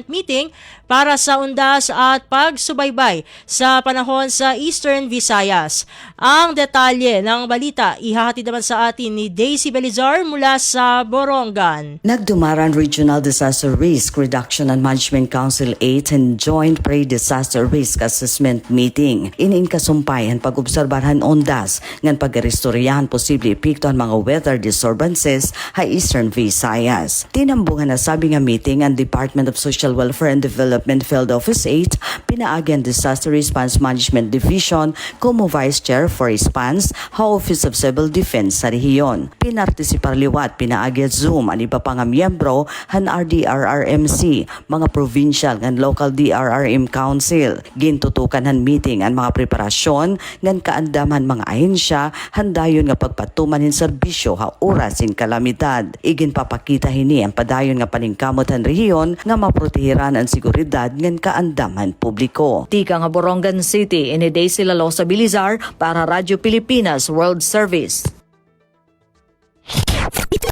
Meeting para sa undas at pagsubaybay sa panahon sa Eastern Visayas. Ang detalye ng balita ihahatid naman sa atin ni Daisy Belizar mula sa Borongan. Nagdumaran Regional Disaster Risk Reduction and Management Council 8 and Joint Pre-Disaster Risk Assessment Meeting. Kasumpayan pag-obserbahan ondas ngan pag-restoryahan posible epekto ang mga weather disturbances sa Eastern Visayas. Tinambuhan na sabi nga meeting ang Department of Social Welfare and Development Field Office 8, pinaagi ang Disaster Response Management Division como Vice Chair for Response sa Office of Civil Defense sa rehiyon. Pinartisipar liwat pinaagi at Zoom ang iba pa nga miyembro han RDRRMC, mga provincial ngan local DRRM Council. Gintutukan han meeting ang mga preparasyon ngan kaandaman mga ahensya handayon nga pagpatuman hin serbisyo ha oras in kalamidad. Igin papakita hini ang padayon nga paningkamot han rehiyon nga maprotehiran ang seguridad ngan kaandaman publiko. Tika nga Borongan City, ini Daisy Lalosa Bilizar para Radyo Pilipinas World Service.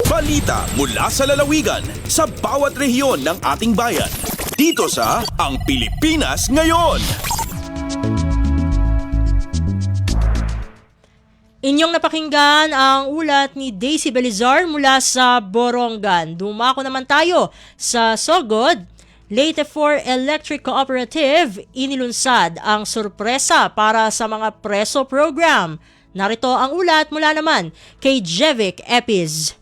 Balita mula sa lalawigan sa bawat rehiyon ng ating bayan. Dito sa Ang Pilipinas Ngayon. Inyong napakinggan ang ulat ni Daisy Belizar mula sa Borongan. Dumako naman tayo sa Sogod. Leyte 4 Electric Cooperative inilunsad ang sorpresa para sa mga preso program. Narito ang ulat mula naman kay Jevic Epiz.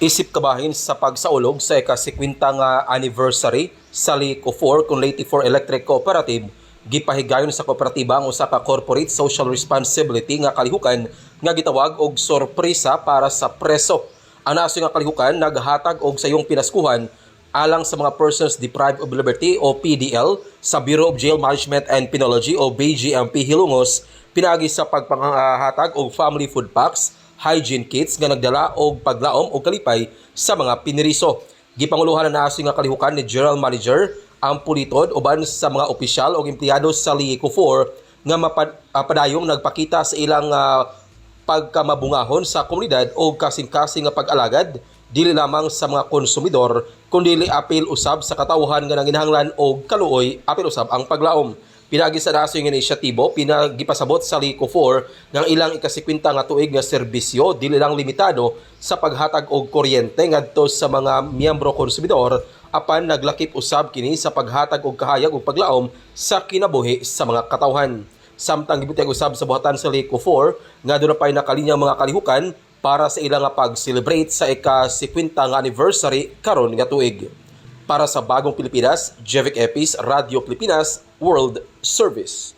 Isip kabahin sa pagsaulog sa ika-50 nga anniversary sa Leyte 4 kung Leyte 4 Electric Cooperative, gipahigayon sa kooperatiba ang usa ka corporate social responsibility nga kalihukan nga gitawag og sorpresa para sa preso. Ang naso nga kalihukan naghatag og sayong pinaskuhan alang sa mga persons deprived of liberty o PDL sa Bureau of Jail Management and Penology o BJMP Hilongos, pinagi sa pagpanghatag og family food packs, hygiene kits nga nagdala og paglaom o kalipay sa mga piniriso. Gipanguluhan na naso nga kalihukan ni General Manager ang pulitod uban sa mga opisyal o empleyado sa Leyte 4 nga mapadayong nagpakita sa ilang pagkamabungahon sa komunidad o kasing-kasing nga pag-alagad dili lamang sa mga konsumidor kundi apil usab sa katawhan nga nanginahanglan og kaluoy apil usab ang paglaom. Pinagi sa naso yung inisyatibo pinagipasabot sa Leyte 4 ng ilang ika-50 nga tuig nga serbisyo dili lang limitado sa paghatag og kuryente ngadto sa mga miyembro konsumidor apan naglakip usab kini sa paghatag og kahayag ug paglaom sa kinabuhi sa mga katawhan. Samtang gibutang usab sa buhatan sa Leyte 4 nga doon pay nakalinyang mga kalihukan para sa ilang pag-celebrate sa ika-50 nga anniversary karon nga tuig. Para sa Bagong Pilipinas, Jevic Epiz, Radio Pilipinas, World Service.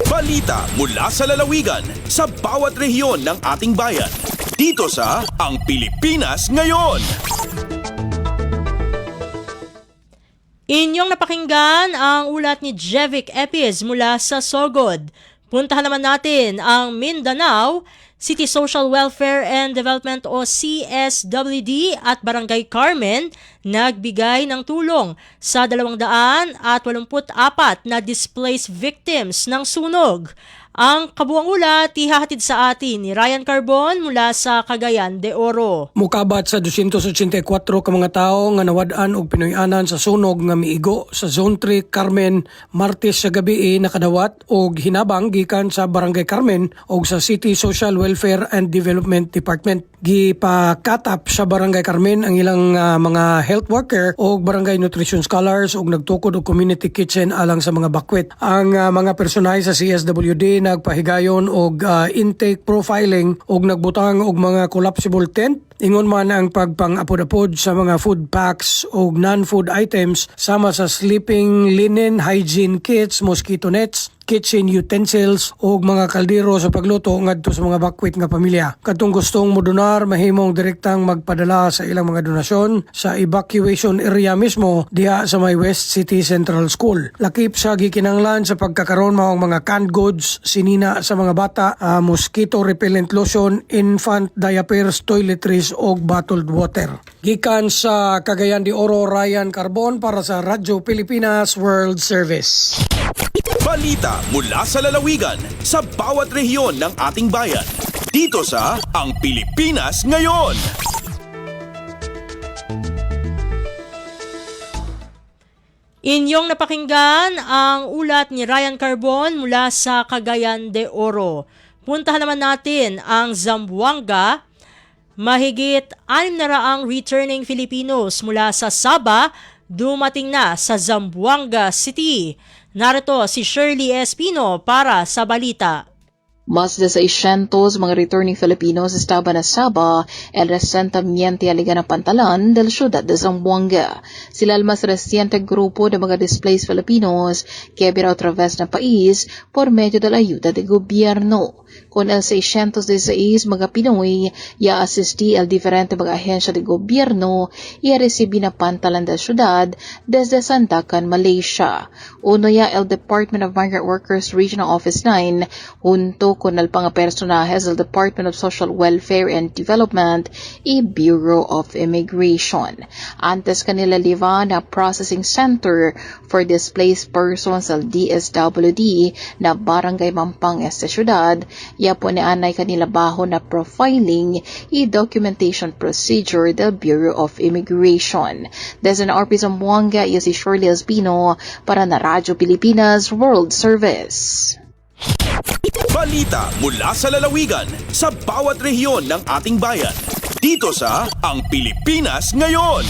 Balita mula sa lalawigan sa bawat rehiyon ng ating bayan. Dito sa Ang Pilipinas Ngayon. Inyong napakinggan ang ulat ni Jevic Epiz mula sa Sogod. Puntahan naman natin ang Mindanao. City Social Welfare and Development o CSWD at Barangay Carmen nagbigay ng tulong sa 284 na displaced victims ng sunog. Ang kabuang ulat ihahatid sa atin ni Ryan Carbon mula sa Cagayan de Oro. Mukabat sa 284 ka mga tao nga nawad-an og pinuy-anan sa sunog nga miigo sa Zone 3 Carmen Martes sa gabi nakadawat og hinabang gikan sa Barangay Carmen og sa City Social Welfare and Development Department. Gipakatap sa Barangay Carmen ang ilang mga health worker og barangay nutrition scholars og nagtukod og community kitchen alang sa mga bakwet. Ang mga personay sa CSWD nagpahigayon og intake profiling og nagbutang og mga collapsible tent. Ingon man ang pagpang-apod-apod sa mga food packs o non-food items sama sa sleeping linen, hygiene kits, mosquito nets, kitchen utensils o mga kaldero sa pagluto ngadto sa mga bakwit nga pamilya. Katong gustong modonar, mahimong direktang magpadala sa ilang mga donasyon sa evacuation area mismo diha sa may West City Central School. Lakip sa gikinanglan sa pagkakaroon mao mga canned goods, sinina sa mga bata, mosquito repellent lotion, infant diapers, toiletries o bottled water. Gikan sa Cagayan de Oro, Ryan Carbon para sa Radyo Pilipinas World Service. Balita mula sa lalawigan sa bawat rehiyon ng ating bayan. Dito sa Ang Pilipinas Ngayon. Inyong napakinggan ang ulat ni Ryan Carbon mula sa Cagayan de Oro. Puntahan naman natin ang Zamboanga. Mahigit 600 returning Filipinos mula sa Sabah dumating na sa Zamboanga City. Narito si Shirley Espino para sa balita. Más de 600 mga returning Filipinos estaban a Sabah el resentamiento aligan ng Pantalan del ciudad de Zamboanga. Sila el más reciente grupo de mga displaced Filipinos que vino a través ng país por medio de la ayuda de gobierno. Con el 616 mga Pinoy, ya asistí el diferente mga ahensya de gobierno y recibí na Pantalan del ciudad desde Sandakan, Malaysia. Uno ya el Department of Migrant Workers Regional Office 9 junto con el mga personajes del Department of Social Welfare and Development y Bureau of Immigration. Antes kanila liva na Processing Center for Displaced Persons el DSWD na Barangay Mampang este syudad, ya po ni anay kanila baho na profiling y documentation procedure del Bureau of Immigration. Desde na RP Zamboanga, iyo si Shirley Espino para na Radyo Pilipinas World Service. Balita mula sa lalawigan sa bawat rehiyon ng ating bayan. Dito sa Ang Pilipinas Ngayon.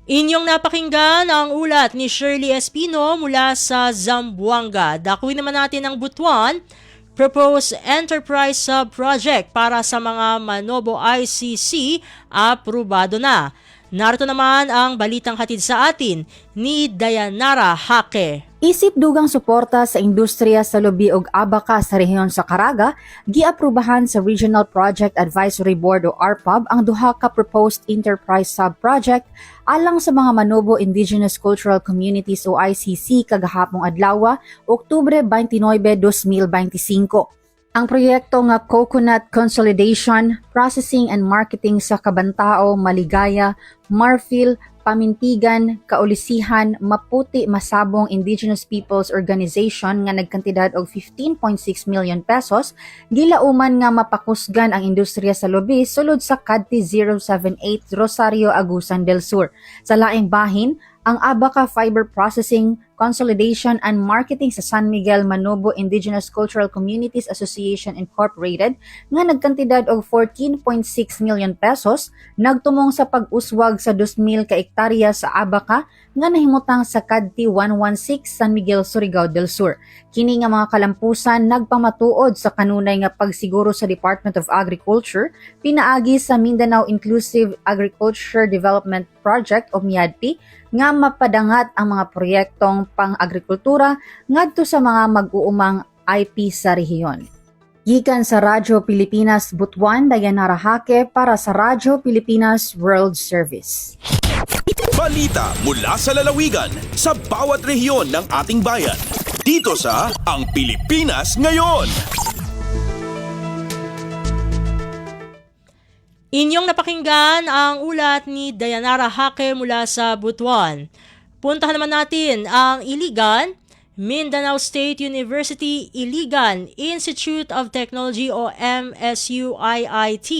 Inyong napakinggan ang ulat ni Shirley Espino mula sa Zamboanga. Dakuin naman natin ang Butuan. Proposed Enterprise Sub-Project para sa mga Manobo ICC aprobado na. Narito naman ang balitang hatid sa atin ni Dayanara Hake. Isip dugang suporta sa industriya sa lubi ug abaka sa rehiyon sa Caraga, giaprubahan sa Regional Project Advisory Board o RPAB ang duha ka proposed enterprise sub-project alang sa mga Manobo Indigenous Cultural Communities o ICC kagahapong adlaw, Oktubre 29, 2025. Ang proyekto nga Coconut Consolidation, Processing and Marketing sa Kabantao, Maligaya, Marfil, Pamintigan, Kaulisihan, Maputi, Masabong Indigenous Peoples Organization nga nagkantidad og 15.6 million pesos, gilauman nga mapakusgan ang industriya sa lubi sulod sa Kadti 078 Rosario, Agusan del Sur. Sa laing bahin, ang Abaca Fiber Processing, Consolidation and Marketing sa San Miguel Manobo Indigenous Cultural Communities Association Incorporated nga nagkantidad og 14.6 million pesos nagtumong sa pag-uswag sa 2,000 ka ektarya sa Abaca nga nahimutang sa Kadti 116 San Miguel, Surigao del Sur. Kini nga mga kalampusan nagpamatuod sa kanunay nga pagsiguro sa Department of Agriculture pinaagi sa Mindanao Inclusive Agriculture Development Project o MIADP nga mapadangat ang mga proyektong pang-agrikultura ngadto sa mga mag-uumang IP sa rehiyon. Gikan sa Radyo Pilipinas Butuan, Dayanara Hake para sa Radyo Pilipinas World Service. Balita mula sa lalawigan sa bawat rehiyon ng ating bayan. Dito sa Ang Pilipinas Ngayon. Inyong napakinggan ang ulat ni Dayanara Hake mula sa Butuan. Puntahan naman natin ang Iligan, Mindanao State University Iligan Institute of Technology o MSU-IIT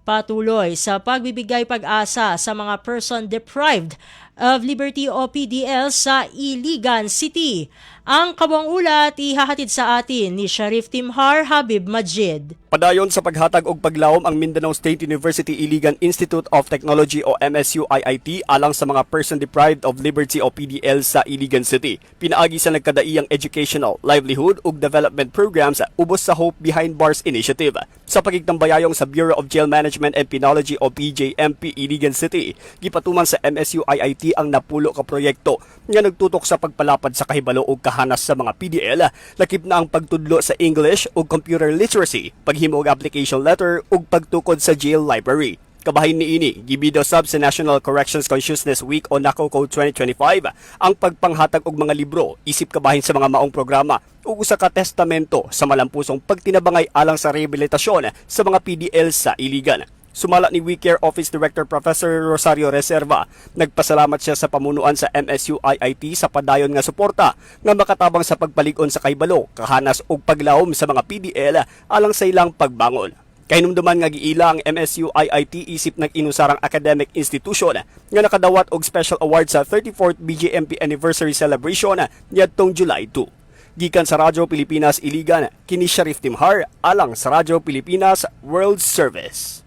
patuloy sa pagbibigay pag-asa sa mga person deprived of liberty o PDL sa Iligan City. Ang kabang ulat ihahatid sa atin ni Sharif Timhar Habib Majid. Padayon sa paghatag og paglawom ang Mindanao State University Iligan Institute of Technology o MSU-IIT alang sa mga person deprived of liberty o PDL sa Iligan City. Pinaagi sa nagkadaiyang educational, livelihood ug development programs ubos sa Hope Behind Bars Initiative. Sa pagigtambayayong sa Bureau of Jail Management and Penology o PJMP Iligan City, gipatuman sa MSU-IIT ang napulo ka proyekto nga nagtutok sa pagpalapad sa kahibalo ug kahanas sa mga PDL, lakip na ang pagtudlo sa English ug computer literacy, paghimo og application letter ug pagtukod sa jail library. Kabahin niini, gibido sab sa National Corrections Consciousness Week o NACO Code 2025 ang pagpanghatag og mga libro, isip kabahin sa mga maong programa ug usa ka testamento sa malampusong pagtinabangay alang sa rehabilitasyon sa mga PDL sa Iligan. Sumala ni WeCare Office Director Professor Rosario Reserva. Nagpasalamat siya sa pamunuan sa MSU IIT sa padayon nga suporta nga makatabang sa pagpalig-on sa kaybalo, kahanas ug paglawom sa mga PDL alang sa ilang pagbangon. Kahinumduman nga giila ang MSU IIT isip nag-inusarang academic institution nga nakadawat og special award sa 34th BJMP Anniversary Celebration niadtong July 2. Gikan sa Radyo Pilipinas Iligan, kini Sharif Timhar alang sa Radyo Pilipinas World Service.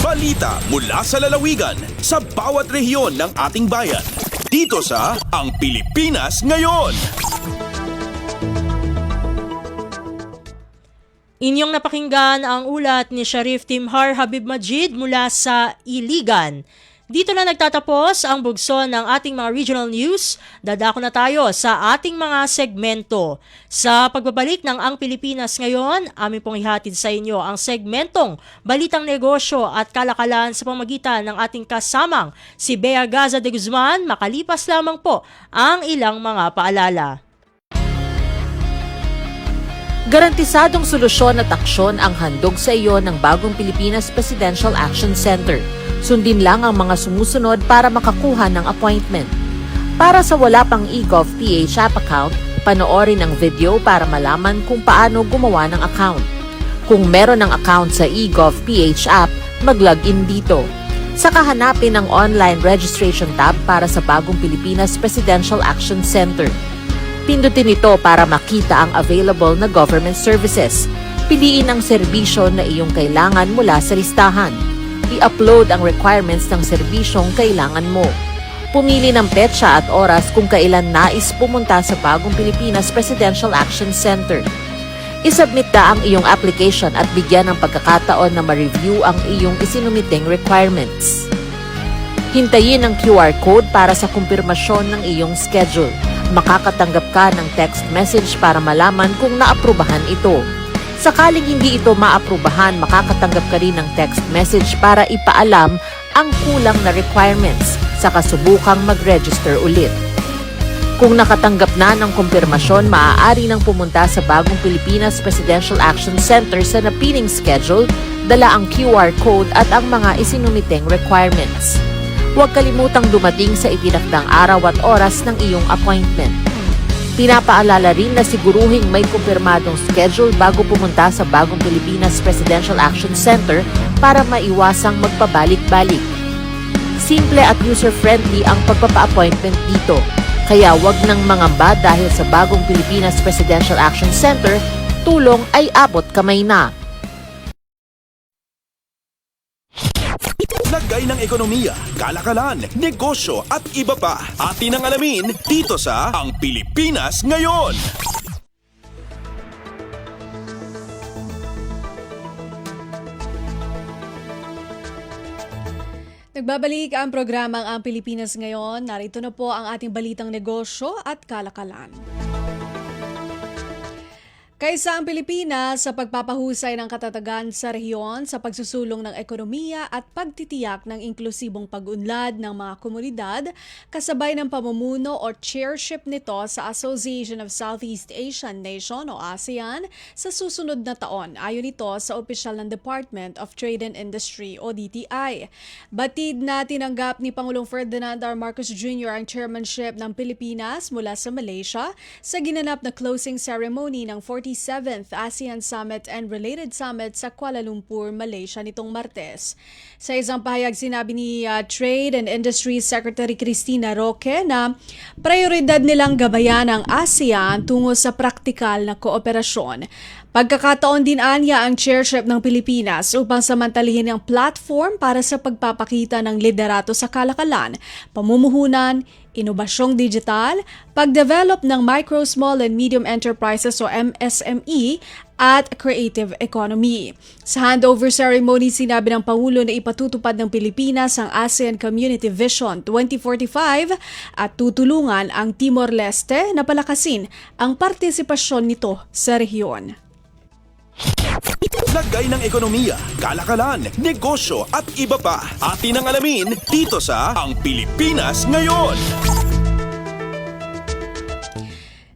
Balita mula sa lalawigan sa bawat rehiyon ng ating bayan. Dito sa Ang Pilipinas Ngayon. Inyong napakinggan ang ulat ni Sharif Timhar Habib Majid mula sa Iligan. Dito na nagtatapos ang bugson ng ating mga regional news. Dadako na tayo sa ating mga segmento. Sa pagbabalik ng Ang Pilipinas Ngayon, amin pong ihatid sa inyo ang segmentong Balitang Negosyo at Kalakalan sa pamagitan ng ating kasamang si Bea Gaza de Guzman, makalipas lamang po ang ilang mga paalala. Garantisadong solusyon at aksyon ang handog sa iyo ng Bagong Pilipinas Presidential Action Center. Sundin lang ang mga sumusunod para makakuha ng appointment. Para sa wala pang eGov.ph app account, panoorin ang video para malaman kung paano gumawa ng account. Kung meron ng account sa eGov.ph app, mag-login dito. Saka hanapin ang online registration tab para sa Bagong Pilipinas Presidential Action Center. Pindutin ito para makita ang available na government services. Piliin ang serbisyo na iyong kailangan mula sa listahan. I-upload ang requirements ng serbisyong kailangan mo. Pumili ng petsa at oras kung kailan nais pumunta sa Bagong Pilipinas Presidential Action Center. I-submit na ang iyong application at bigyan ng pagkakataon na ma-review ang iyong isinumiting requirements. Hintayin ang QR code para sa kumpirmasyon ng iyong schedule. Makakatanggap ka ng text message para malaman kung naaprubahan ito. Sakaling hindi ito maaprubahan, makakatanggap ka rin ng text message para ipaalam ang kulang na requirements sa kasubukang mag-register ulit. Kung nakatanggap na ng kumpirmasyon, maaari nang pumunta sa Bagong Pilipinas Presidential Action Center sa napiling schedule, dala ang QR code at ang mga isinumiteng requirements. Huwag kalimutang dumating sa itinakdang araw at oras ng iyong appointment. Pinapaalala rin na siguruhing may kumpirmadong schedule bago pumunta sa Bagong Pilipinas Presidential Action Center para maiwasang magpabalik-balik. Simple at user-friendly ang pagpapa-appointment dito, kaya huwag nang mangamba dahil sa Bagong Pilipinas Presidential Action Center, tulong ay abot kamay na. Lagay ng ekonomiya, kalakalan, negosyo at iba pa. Atin ang alamin dito sa Ang Pilipinas Ngayon. Nagbabalik ang programang Ang Pilipinas Ngayon. Narito na po ang ating balitang negosyo at kalakalan. Kaisa ang Pilipinas sa pagpapahusay ng katatagan sa rehiyon sa pagsusulong ng ekonomiya at pagtitiyak ng inklusibong pag-unlad ng mga komunidad kasabay ng pamumuno o chairship nito sa Association of Southeast Asian Nation o ASEAN sa susunod na taon, ayon ito sa opisyal ng Department of Trade and Industry o DTI. Batid na tinanggap ni Pangulong Ferdinand R. Marcos Jr. ang chairmanship ng Pilipinas mula sa Malaysia sa ginanap na closing ceremony ng 47th ASEAN Summit and Related Summit sa Kuala Lumpur, Malaysia nitong Martes. Sa isang pahayag, sinabi ni Trade and Industry Secretary Cristina Roque na prioridad nilang gabayan ang ASEAN tungo sa praktikal na kooperasyon. Pagkakataon din anya ang chairship ng Pilipinas upang samantalihin ang platform para sa pagpapakita ng liderato sa kalakalan, pamumuhunan, inobasyong digital, pagdevelop ng micro, small and medium enterprises o MSME at creative economy. Sa handover ceremony, sinabi ng Pangulo na ipatutupad ng Pilipinas ang ASEAN Community Vision 2045 at tutulungan ang Timor-Leste na palakasin ang partisipasyon nito sa rehiyon. Lagay ng ekonomiya, kalakalan, negosyo at iba pa. Atin ang alamin dito sa Ang Pilipinas Ngayon.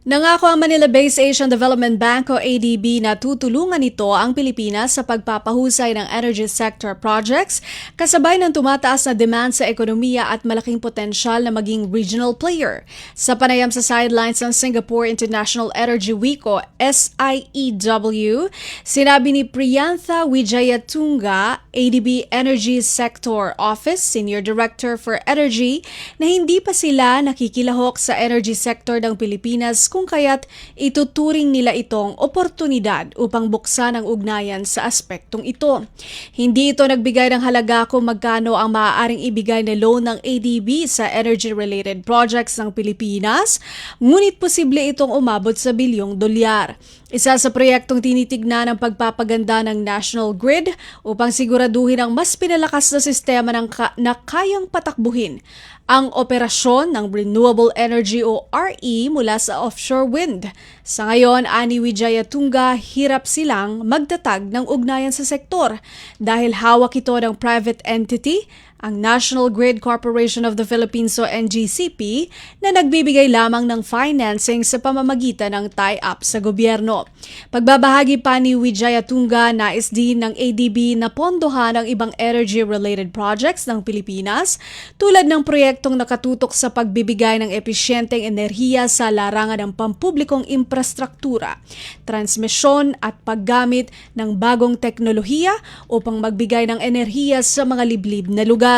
Nangako ang Manila-based Asian Development Bank o ADB na tutulungan nito ang Pilipinas sa pagpapahusay ng energy sector projects kasabay ng tumataas na demand sa ekonomiya at malaking potensyal na maging regional player. Sa panayam sa sidelines ng Singapore International Energy Week o SIEW, sinabi ni Priyantha Wijayatunga, ADB Energy Sector Office Senior Director for Energy, na hindi pa sila nakikilahok sa energy sector ng Pilipinas kung kaya't ituturing nila itong oportunidad upang buksan ang ugnayan sa aspektong ito. Hindi ito nagbigay ng halaga kung magkano ang maaaring ibigay na loan ng ADB sa energy-related projects ng Pilipinas, ngunit posible itong umabot sa bilyong dolyar. Isa sa proyektong tinitignan ang pagpapaganda ng national grid upang siguraduhin ang mas pinalakas na sistema na kayang patakbuhin ang operasyon ng renewable energy o RE mula sa offshore wind. Sa ngayon, ani Wijayatunga, hirap silang magtatag ng ugnayan sa sektor dahil hawak ito ng private entity, ang National Grid Corporation of the Philippines o NGCP, na nagbibigay lamang ng financing sa pamamagitan ng tie-up sa gobyerno. Pagbabahagi pa ni Wijayatunga, nais din ng ADB na pondohan ang ibang energy-related projects ng Pilipinas tulad ng proyektong nakatutok sa pagbibigay ng episyenteng enerhiya sa larangan ng pampublikong infrastruktura, transmisyon at paggamit ng bagong teknolohiya upang magbigay ng enerhiya sa mga liblib na lugar.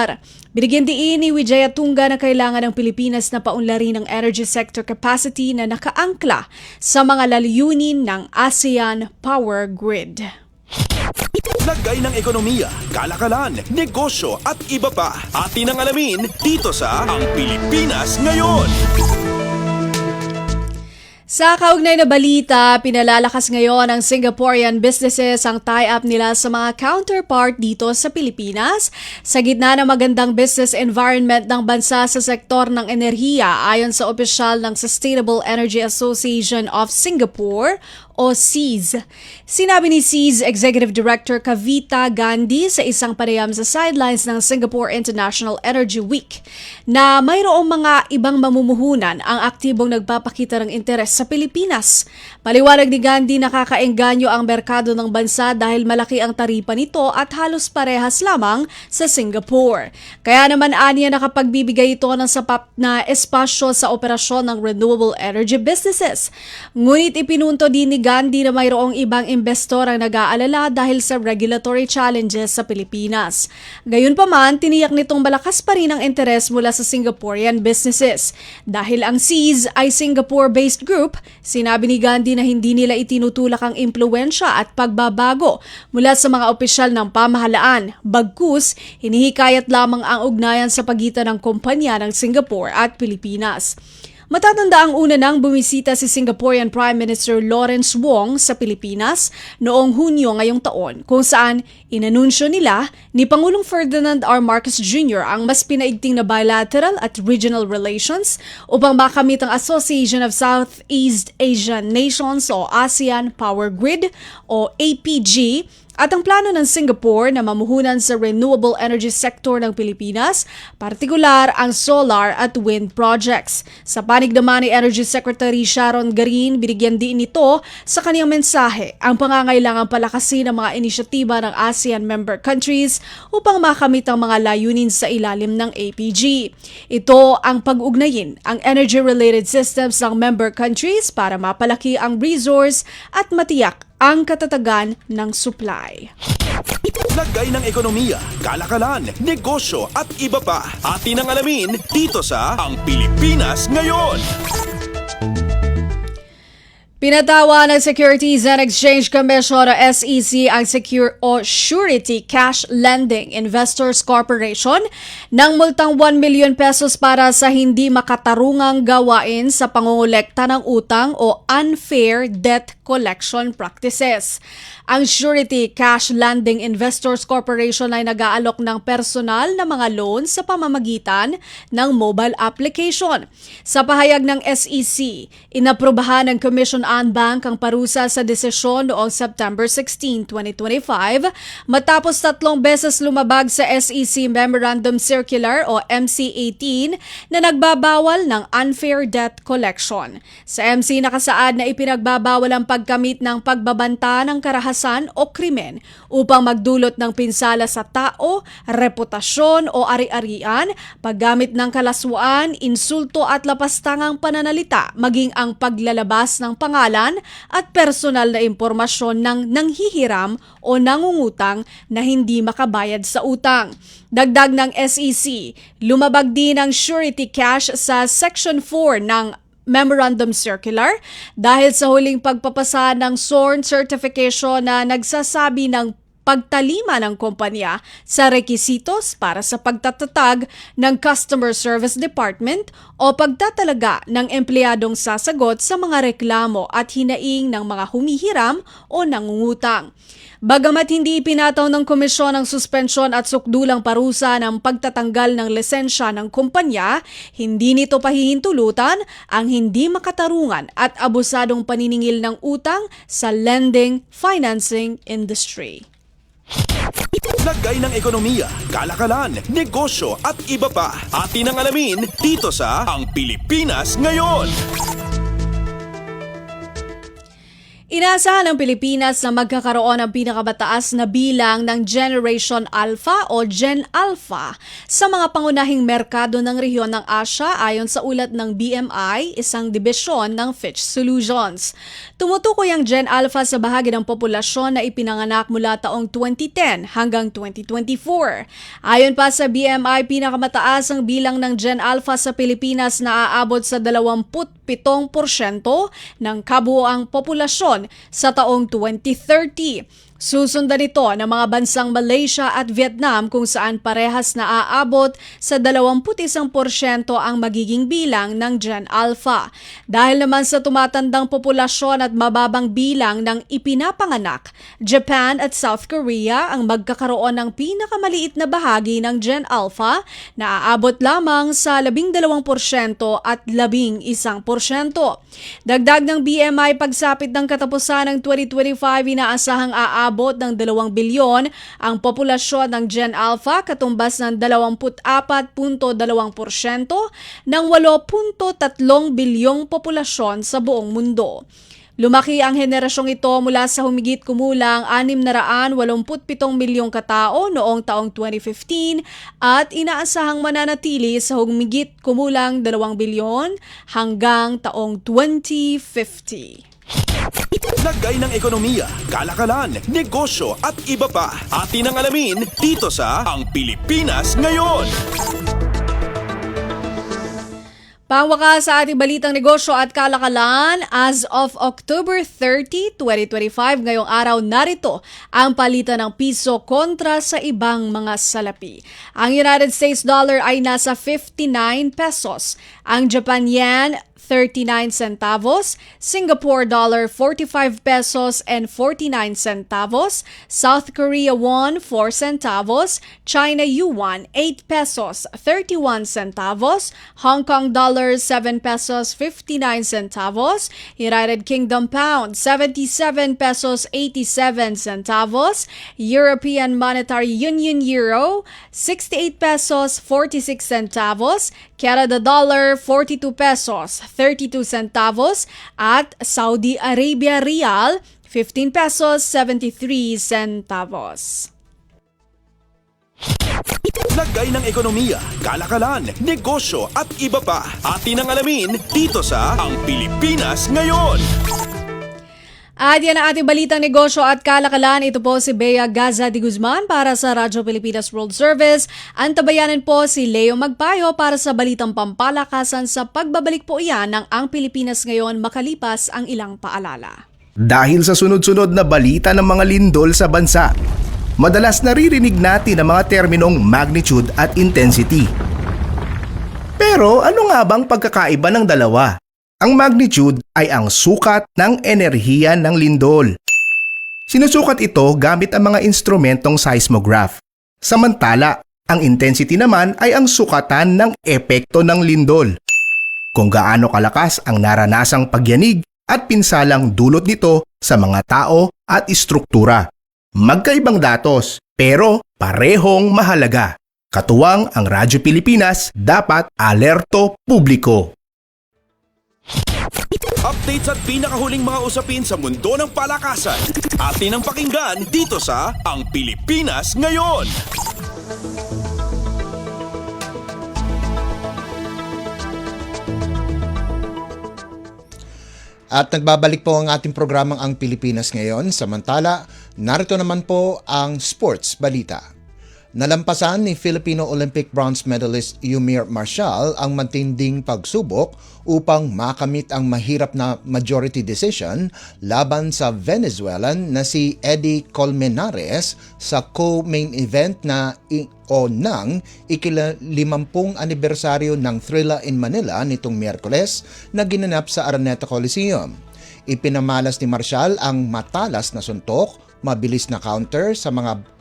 Binigyan diin ni Wijayatunga na kailangan ng Pilipinas na paunlarin ang energy sector capacity na nakaangkla sa mga layunin ng ASEAN Power Grid. Lagay ng ekonomiya, kalakalan, negosyo at iba pa. Atin ang alamin dito sa Ang Pilipinas Ngayon. Sa kaugnay na balita, pinalalakas ngayon ng Singaporean businesses ang tie-up nila sa mga counterpart dito sa Pilipinas sa gitna ng magandang business environment ng bansa sa sektor ng enerhiya ayon sa opisyal ng Sustainable Energy Association of Singapore o SEAS. Sinabi ni SEAS Executive Director Kavita Gandhi sa isang panayam sa sidelines ng Singapore International Energy Week na mayroong mga ibang mamumuhunan ang aktibong nagpapakita ng interes sa Pilipinas. Paliwanag ni Gandhi, nakakaengganyo ang merkado ng bansa dahil malaki ang taripa nito at halos parehas lamang sa Singapore. Kaya naman aniya nakapagbibigay ito ng sapat na espasyo sa operasyon ng renewable energy businesses. Ngunit ipinunto din ni Gandhi na mayroong ibang investor ang nag-aalala dahil sa regulatory challenges sa Pilipinas. Gayunpaman, tiniyak nitong malakas pa rin ang interes mula sa Singaporean businesses. Dahil ang SEAS ay Singapore-based group, sinabi ni Gandhi na hindi nila itinutulak ang impluensya at pagbabago mula sa mga opisyal ng pamahalaan. Bagkus, hinihikayat lamang ang ugnayan sa pagitan ng kumpanya ng Singapore at Pilipinas. Matatanda ang una nang bumisita si Singaporean Prime Minister Lawrence Wong sa Pilipinas noong Hunyo ngayong taon, kung saan inanunsyo nila ni Pangulong Ferdinand R. Marcos Jr. ang mas pinaigting na bilateral at regional relations upang makamit ang Association of Southeast Asian Nations o ASEAN Power Grid o APG at ang plano ng Singapore na mamuhunan sa renewable energy sector ng Pilipinas, partikular ang solar at wind projects. Sa panig naman ni Energy Secretary Sharon Garin, binigyan din ito sa kaniyang mensahe ang pangangailangang palakasin ang mga inisyatiba ng ASEAN member countries upang makamit ang mga layunin sa ilalim ng APG. Ito ang pag-ugnayin ang energy-related systems ng member countries para mapalaki ang resource at matiyak ang katatagan ng supply. Lagay ng ekonomiya, kalakalan, negosyo at iba pa. Atin ang alamin dito sa Ang Pilipinas Ngayon. Pinatawa ng Securities and Exchange Commission o SEC ang Surety Cash Lending Investors Corporation ng multang 1 million pesos para sa hindi makatarungang gawain sa pangongolekta ng utang o unfair debt collection practices. Ang Surety Cash Lending Investors Corporation ay nag-aalok ng personal na mga loan sa pamamagitan ng mobile application. Sa pahayag ng SEC, inaprubahan ng Commission on Bank ang parusa sa desisyon noong September 16, 2025 matapos 3 beses lumabag sa SEC Memorandum Circular o MC-18 na nagbabawal ng unfair debt collection. Sa MC nakasaad na ipinagbabawal ang pagkamit ng pagbabanta ng karahasan o krimen upang magdulot ng pinsala sa tao, reputasyon o ari-arian, paggamit ng kalaswaan, insulto at lapastangang pananalita, maging ang paglalabas ng pangalan at personal na impormasyon ng nanghihiram o nangungutang na hindi makabayad sa utang. Dagdag ng SEC, lumabag din ang Surety Cash sa Section 4 ng Memorandum Circular dahil sa huling pagpapasa ng sworn certification na nagsasabi ng pagtalima ng kumpanya sa rekisitos para sa pagtatatag ng Customer Service Department o pagtatalaga ng empleyadong sasagot sa mga reklamo at hinaing ng mga humihiram o nangungutang. Bagamat hindi ipinataw ng komisyon ang suspensyon at sukdulang parusa ng pagtatanggal ng lisensya ng kumpanya, hindi nito pahihintulutan ang hindi makatarungan at abusadong paniningil ng utang sa lending financing industry. Lagay ng ekonomiya, kalakalan, negosyo at iba pa. Atin ang alamin dito sa Ang Pilipinas Ngayon. Inaasahan ng Pilipinas na magkakaroon ng pinakamataas na bilang ng Generation Alpha o Gen Alpha sa mga pangunahing merkado ng rehiyon ng Asia ayon sa ulat ng BMI, isang dibisyon ng Fitch Solutions. Tumutukoy ang Gen Alpha sa bahagi ng populasyon na ipinanganak mula taong 2010 hanggang 2024. Ayon pa sa BMI, pinakamataas ang bilang ng Gen Alpha sa Pilipinas na aabot sa 27% ng kabuoang populasyon sa taong 2030. Susundan ito ng mga bansang Malaysia at Vietnam kung saan parehas na aabot sa 21% ang magiging bilang ng Gen Alpha. Dahil naman sa tumatandang populasyon at mababang bilang ng ipinapanganak, Japan at South Korea ang magkakaroon ng pinakamaliit na bahagi ng Gen Alpha na aabot lamang sa 12% at 11%. Dagdag ng BMI, pagsapit ng katapusan ng 2025, inaasahang aabot ng 2 bilyon ang populasyon ng Gen Alpha, katumbas ng 24.2% ng 8.3 bilyong populasyon sa buong mundo. Lumaki ang henerasyong ito mula sa humigit kumulang 687 milyong katao noong taong 2015 at inaasahang mananatili sa humigit kumulang 2 bilyon hanggang taong 2050. Lagay ng ekonomiya, kalakalan, negosyo at iba pa. Atin ang alamin dito sa Ang Pilipinas Ngayon. Pangwakas sa ating balitang negosyo at kalakalan, as of October 30, 2025, ngayong araw narito ang palitan ng piso kontra sa ibang mga salapi. Ang United States dollar ay nasa 59 pesos, ang Japan yen 39 centavos, Singapore dollar 45 pesos and 49 centavos, South Korea won 4 centavos, China yuan 8 pesos 31 centavos, Hong Kong dollar 7 pesos 59 centavos, United Kingdom pound 77 pesos 87 centavos, European Monetary Union euro 68 pesos 46 centavos, Canada dollar 42 pesos 32 centavos at Saudi Arabia Rial 15 pesos 73 centavos. Lagay ng ekonomiya, kalakalan, negosyo at iba pa. Atin ang alamin dito sa Ang Pilipinas Ngayon. At yan ang ating balitang negosyo at kalakalan. Ito po si Bea Gaza de Guzman para sa Radyo Pilipinas World Service. Antabayanan po si Leo Magpayo para sa balitang pampalakasan. Sa pagbabalik po iyan ng Ang Pilipinas Ngayon makalipas ang ilang paalala. Dahil sa sunod-sunod na balita ng mga lindol sa bansa, madalas naririnig natin ang mga terminong magnitude at intensity. Pero ano nga bang pagkakaiba ng dalawa? Ang magnitude ay ang sukat ng enerhiya ng lindol. Sinusukat ito gamit ang mga instrumentong seismograph. Samantala, ang intensity naman ay ang sukatan ng epekto ng lindol. Kung gaano kalakas ang naranasang pagyanig at pinsalang dulot nito sa mga tao at istruktura. Magkaibang datos, pero parehong mahalaga. Katuwang ang Radyo Pilipinas, dapat alerto publiko. Updates at pinakahuling mga usapin sa mundo ng palakasan. Atin ang pakinggan dito sa Ang Pilipinas Ngayon. At nagbabalik po ang ating programang Ang Pilipinas Ngayon. Samantala, narito naman po ang sports balita. Nalampasan ni Filipino Olympic bronze medalist Yumir Marshall ang matinding pagsubok upang makamit ang mahirap na majority decision laban sa Venezuelan na si Eddie Colmenares sa co-main event ng ikil-50 anibersaryo ng Thrilla in Manila nitong Miyerkules na ginanap sa Araneta Coliseum. Ipinamalas ni Marshall ang matalas na suntok, mabilis na counter sa mga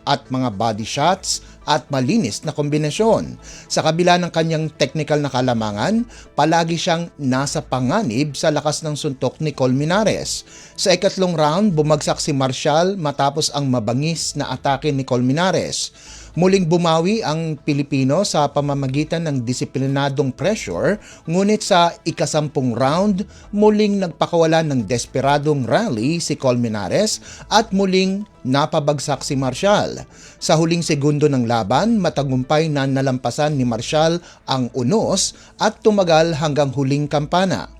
body shots at malinis na kombinasyon. Sa kabila ng kanyang technical na kalamangan, palagi siyang nasa panganib sa lakas ng suntok ni Colmenares. Sa ikatlong round, bumagsak si Marshall matapos ang mabangis na atake ni Colmenares. Muling bumawi ang Pilipino sa pamamagitan ng disiplinadong pressure, ngunit sa ika-10 round, muling nagpakawala ng desperadong rally si Colmenares at muling napabagsak si Marshall. Sa huling segundo ng laban, matagumpay na nalampasan ni Marshall ang unos at tumagal hanggang huling kampana.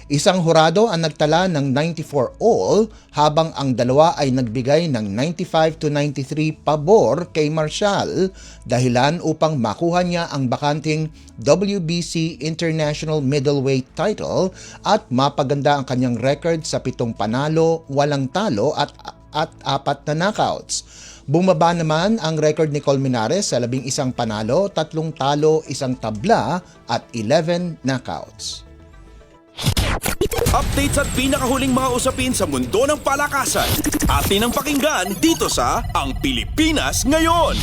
Isang hurado ang nagtala ng 94 all habang ang dalawa ay nagbigay ng 95-93 pabor kay Marshall, dahilan upang makuha niya ang bakanting WBC International Middleweight title at mapaganda ang kanyang record sa 7 panalo, 8 talo at 4 na knockouts. Bumaba naman ang record ni Colmenares sa 11 panalo, 3 talo, 1 tabla at 11 knockouts. Updates at pinakahuling mga usapin sa mundo ng palakasan. Atin ang pakinggan dito sa Ang Pilipinas Ngayon.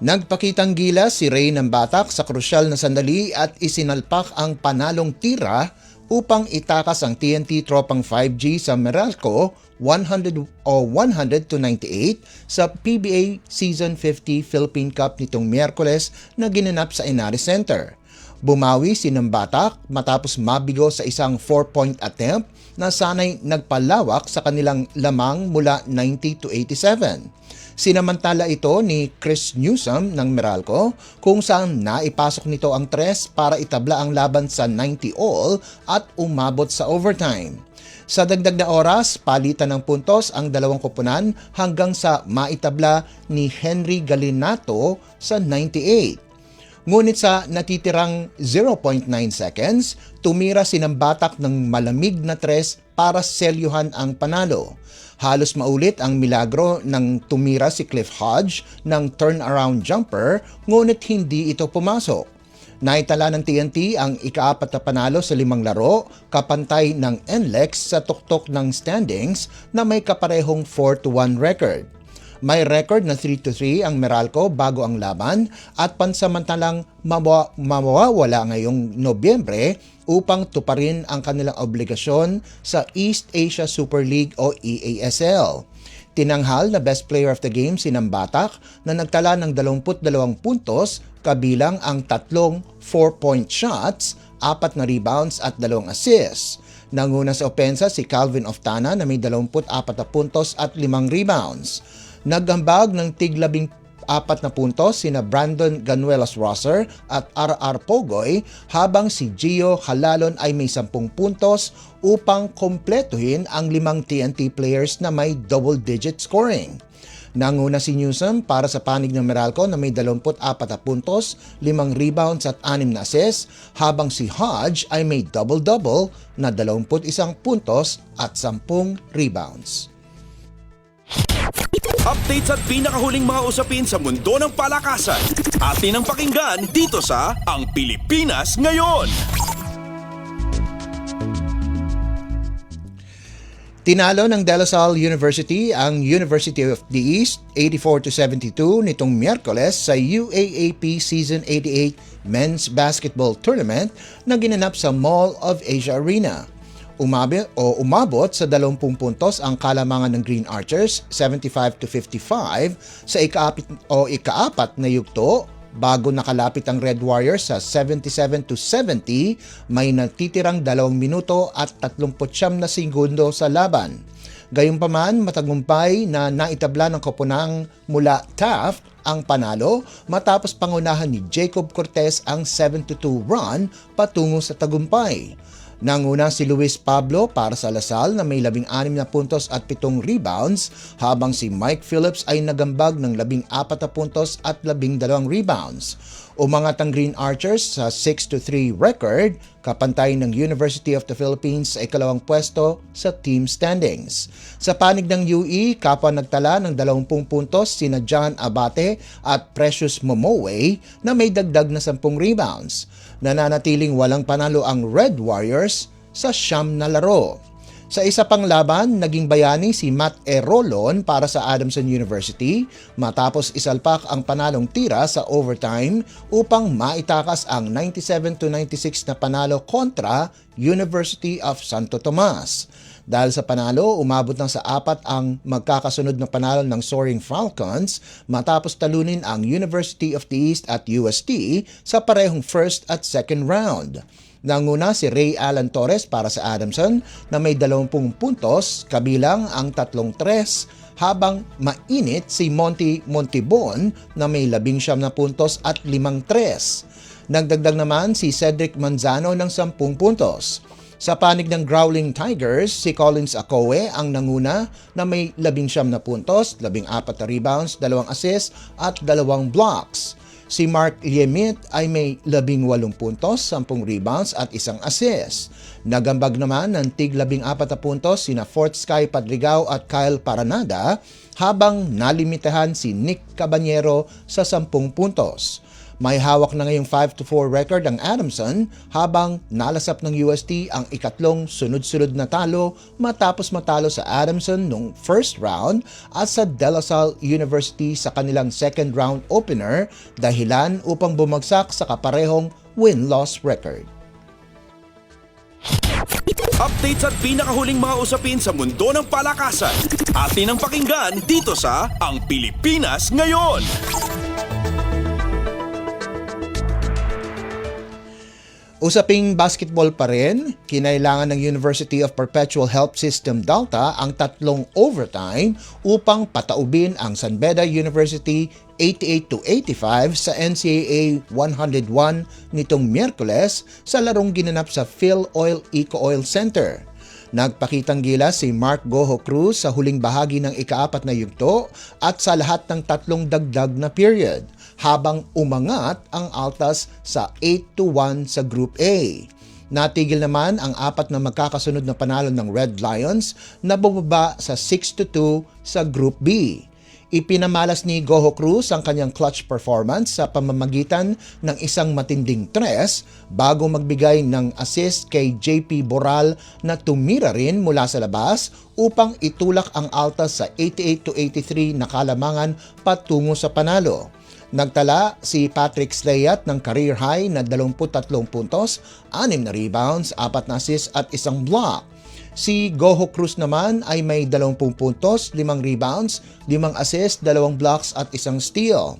Nagpakitang gilas si Ray ng Batak sa krusyal na sandali at isinalpak ang panalong tira upang itakas ang TNT tropang 5G sa Meralco 100-98 sa PBA Season 50 Philippine Cup nitong Miyerkules na ginanap sa Inaris Center. Bumawi si Nambatak matapos mabigo sa isang 4-point attempt na sanay nagpalawak sa kanilang lamang mula 90-87. Sinamantala ito ni Chris Newsom ng Meralco kung saan naipasok nito ang 3 para itabla ang laban sa 90 all at umabot sa overtime. Sa dagdag na oras, palitan ng puntos ang dalawang koponan hanggang sa maitabla ni Henry Galinato sa 98. Ngunit sa natitirang 0.9 seconds, tumira si Nambatak ng malamig na 3 para selyuhan ang panalo. Halos maulit ang milagro ng tumira si Cliff Hodge ng turnaround jumper, ngunit hindi ito pumasok. Naitala ng TNT ang ika-4 na panalo sa 5 laro, kapantay ng NLEX sa tuktok ng standings na may kaparehong 4-1 record. May record na 3-3 ang Meralco bago ang laban at pansamantalang mawawala ngayong Nobyembre upang tuparin ang kanilang obligasyon sa East Asia Super League o EASL. Tinanghal na best player of the game si Nambatak na nagtala ng 22 puntos kabilang ang 3 4-point shots, 4 na rebounds at 2 assists. Nanguna sa opensa si Calvin Oftana na may 24 na puntos at 5 rebounds. Naghambag ng tig-14 na puntos sina Brandon Ganuelas-Rosser at R.R. Pogoy habang si Gio Halalon ay may 10 puntos upang kompletuhin ang 5 TNT players na may double-digit scoring. Nanguna si Newsom para sa panig ng Meralco na may 24 na puntos, 5 rebounds at 6 na assists, habang si Hodge ay may double-double na 21 puntos at 10 rebounds. Updates at pinakahuling mga usapin sa mundo ng palakasan. Atin ang pakinggan dito sa Ang Pilipinas Ngayon. Tinalo ng De La Salle University ang University of the East 84-72 nitong Miyerkules sa UAAP Season 88 Men's Basketball Tournament na ginanap sa Mall of Asia Arena. Umabot sa 20 puntos ang kalamangan ng Green Archers 75-55 sa ikaapat na yugto bago nakalapit ang Red Warriors sa 77-70, may natitirang 2 minuto at 39 na segundo sa laban. Gayunpaman, matagumpay na naitabla ng koponang mula Taft ang panalo matapos pangunahan ni Jacob Cortez ang 7-2 run patungo sa tagumpay. Nanguna si Luis Pablo para sa Lasal na may 16 na puntos at 7 rebounds, habang si Mike Phillips ay nagambag ng 14 na puntos at 12 rebounds. Umangat ang Green Archers sa 6-3 record, kapantay ng University of the Philippines sa ikalawang pwesto sa team standings. Sa panig ng UE, kapwa nagtala ng 20 puntos sina John Abate at Precious Momoe na may dagdag na 10 rebounds. Nananatiling walang panalo ang Red Warriors sa 9 na laro. Sa isa pang laban, naging bayani si Matt Rolon para sa Adamson University matapos isalpak ang panalong tira sa overtime upang maitakas ang 97-96 na panalo kontra University of Santo Tomas. Dahil sa panalo, umabot ng sa 4 ang magkakasunod na panalo ng Soaring Falcons matapos talunin ang University of the East at UST sa parehong first at second round. Nanguna si Ray Alan Torres para sa Adamson na may 20 puntos kabilang ang 3-3, habang mainit si Monty Montibon na may 19 na puntos at 5-3. Nagdagdag naman si Cedric Manzano ng 10 puntos. Sa panig ng Growling Tigers, si Collins Acoe ang nanguna na may 19 na puntos, 14 na rebounds, 2 assists at 2 blocks. Si Mark Liemit ay may 18 puntos, 10 rebounds at 1 assist. Nagambag naman ng tig 14 na puntos sina Fort Sky Padrigao at Kyle Paranada, habang nalimitahan si Nick Cabanyero sa 10 puntos. May hawak na ngayong 5-4 record ang Adamson, habang nalasap ng UST ang ikatlong sunod-sunod na talo matapos matalo sa Adamson noong first round at sa De La Salle University sa kanilang second round opener, dahilan upang bumagsak sa kaparehong win-loss record. Updates at pinakahuling mga usapin sa mundo ng palakasan. Atin ang pakinggan dito sa Ang Pilipinas Ngayon. Usaping basketball pa rin, kinailangan ng University of Perpetual Help System Delta ang 3 overtime upang pataubin ang San Beda University 88-85 sa NCAA 101 nitong Miyerkules sa larong ginanap sa Phil Oil Eco Oil Center. Nagpakitang gilas si Mark Goho Cruz sa huling bahagi ng ika-4 na yugto at sa lahat ng 3 dagdag na period, habang umangat ang Altas sa 8-1 sa Group A. Natigil naman ang 4 na magkakasunod na panalo ng Red Lions na bumaba sa 6-2 sa Group B. Ipinamalas ni Goho Cruz ang kanyang clutch performance sa pamamagitan ng isang matinding 3 bago magbigay ng assist kay JP Boral na tumira rin mula sa labas upang itulak ang Altas sa 88-83 na kalamangan patungo sa panalo. Nagtala si Patrick Slayat ng career high na 23 puntos, 6 na rebounds, 4 na assists at 1 block. Si Goho Cruz naman ay may 20 puntos, 5 rebounds, 5 assists, 2 blocks at 1 steal.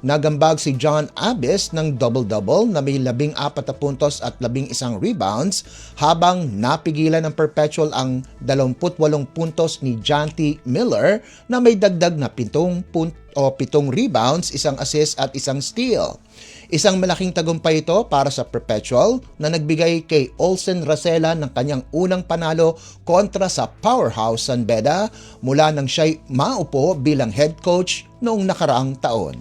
Nagambag si John Abis ng double-double na may 14 puntos at 11 rebounds, habang napigilan ng Perpetual ang 28 puntos ni Janty Miller na may dagdag na 7 rebounds, 1 assist at 1 steal. Isang malaking tagumpay ito para sa Perpetual na nagbigay kay Olsen Racela ng kanyang unang panalo kontra sa Powerhouse San Beda mula nang siya'y maupo bilang head coach noong nakaraang taon.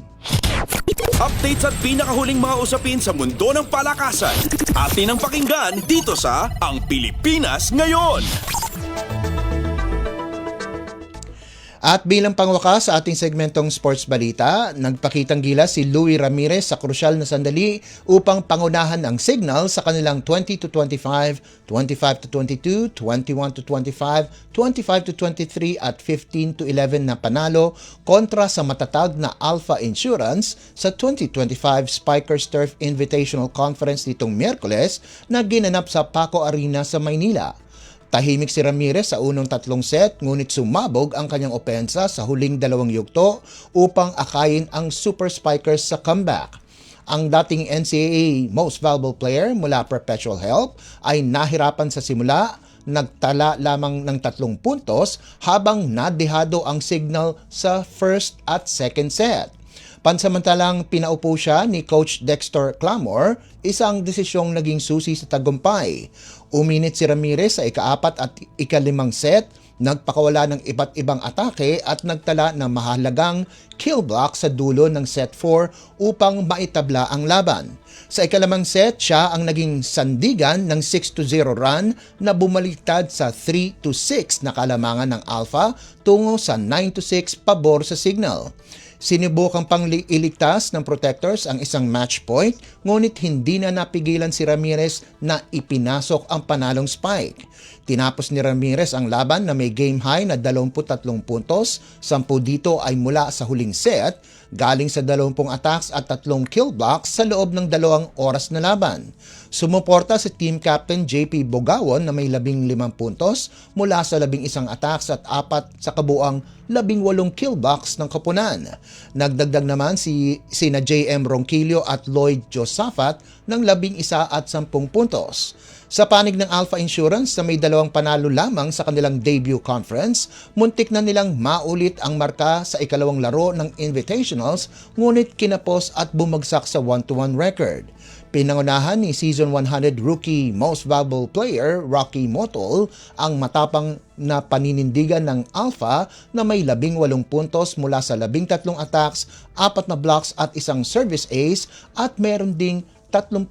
Updates at pinakahuling mga usapin sa mundo ng palakasan. Atin ang pakinggan dito sa Ang Pilipinas Ngayon. At bilang pangwakas sa ating segmentong sports balita, nagpakitang gilas si Louie Ramirez sa krusyal na sandali upang pangunahan ang Signal sa kanilang 20-25, 25-22, 21-25, 25-23 at 15-11 na panalo kontra sa matatag na Alpha Insurance sa 2025 Spikers Turf Invitational Conference nitong Miyerkules na ginanap sa Paco Arena sa Maynila. Tahimik si Ramirez sa unang 3 set ngunit sumabog ang kanyang opensa sa huling 2 yugto upang akayin ang Super Spikers sa comeback. Ang dating NCAA Most Valuable Player mula Perpetual Help ay nahirapan sa simula, nagtala lamang ng 3 puntos habang nadehado ang Signal sa first at second set. Pansamantalang pinaupo siya ni Coach Dexter Clamor, isang desisyong naging susi sa tagumpay. Uminit si Ramirez sa ika-4 at ika-5 set, nagpakawala ng iba't ibang atake at nagtala ng mahalagang kill block sa dulo ng set 4 upang maitabla ang laban. Sa ika-5 set, siya ang naging sandigan ng 6-0 run na bumaliktad sa 3-6 na kalamangan ng Alpha tungo sa 9-6 pabor sa Signal. Sinubukang pang iligtas ng Protectors ang isang match point, ngunit hindi na napigilan si Ramirez na ipinasok ang panalong spike. Tinapos ni Ramirez ang laban na may game high na 23 puntos, 10 dito ay mula sa huling set, galing sa 20 attacks at 3 kill blocks sa loob ng 2 oras na laban. Sumuporta si team captain JP Bogawon na may 15 puntos mula sa 11 attacks at 4 sa kabuang 18 kill blocks ng koponan. Nagdagdag naman sina JM Ronquillo at Lloyd Josafat ng 11 at 10 puntos. Sa panig ng Alpha Insurance na may 2 panalo lamang sa kanilang debut conference, muntik na nilang maulit ang marka sa ikalawang laro ng Invitationals ngunit kinapos at bumagsak sa 1-1 record. Pinangunahan ni Season 100 Rookie Most Valuable Player Rocky Motol ang matapang na paninindigan ng Alpha na may 18 puntos mula sa 13 attacks, 4 na blocks at 1 service ace at meron ding 33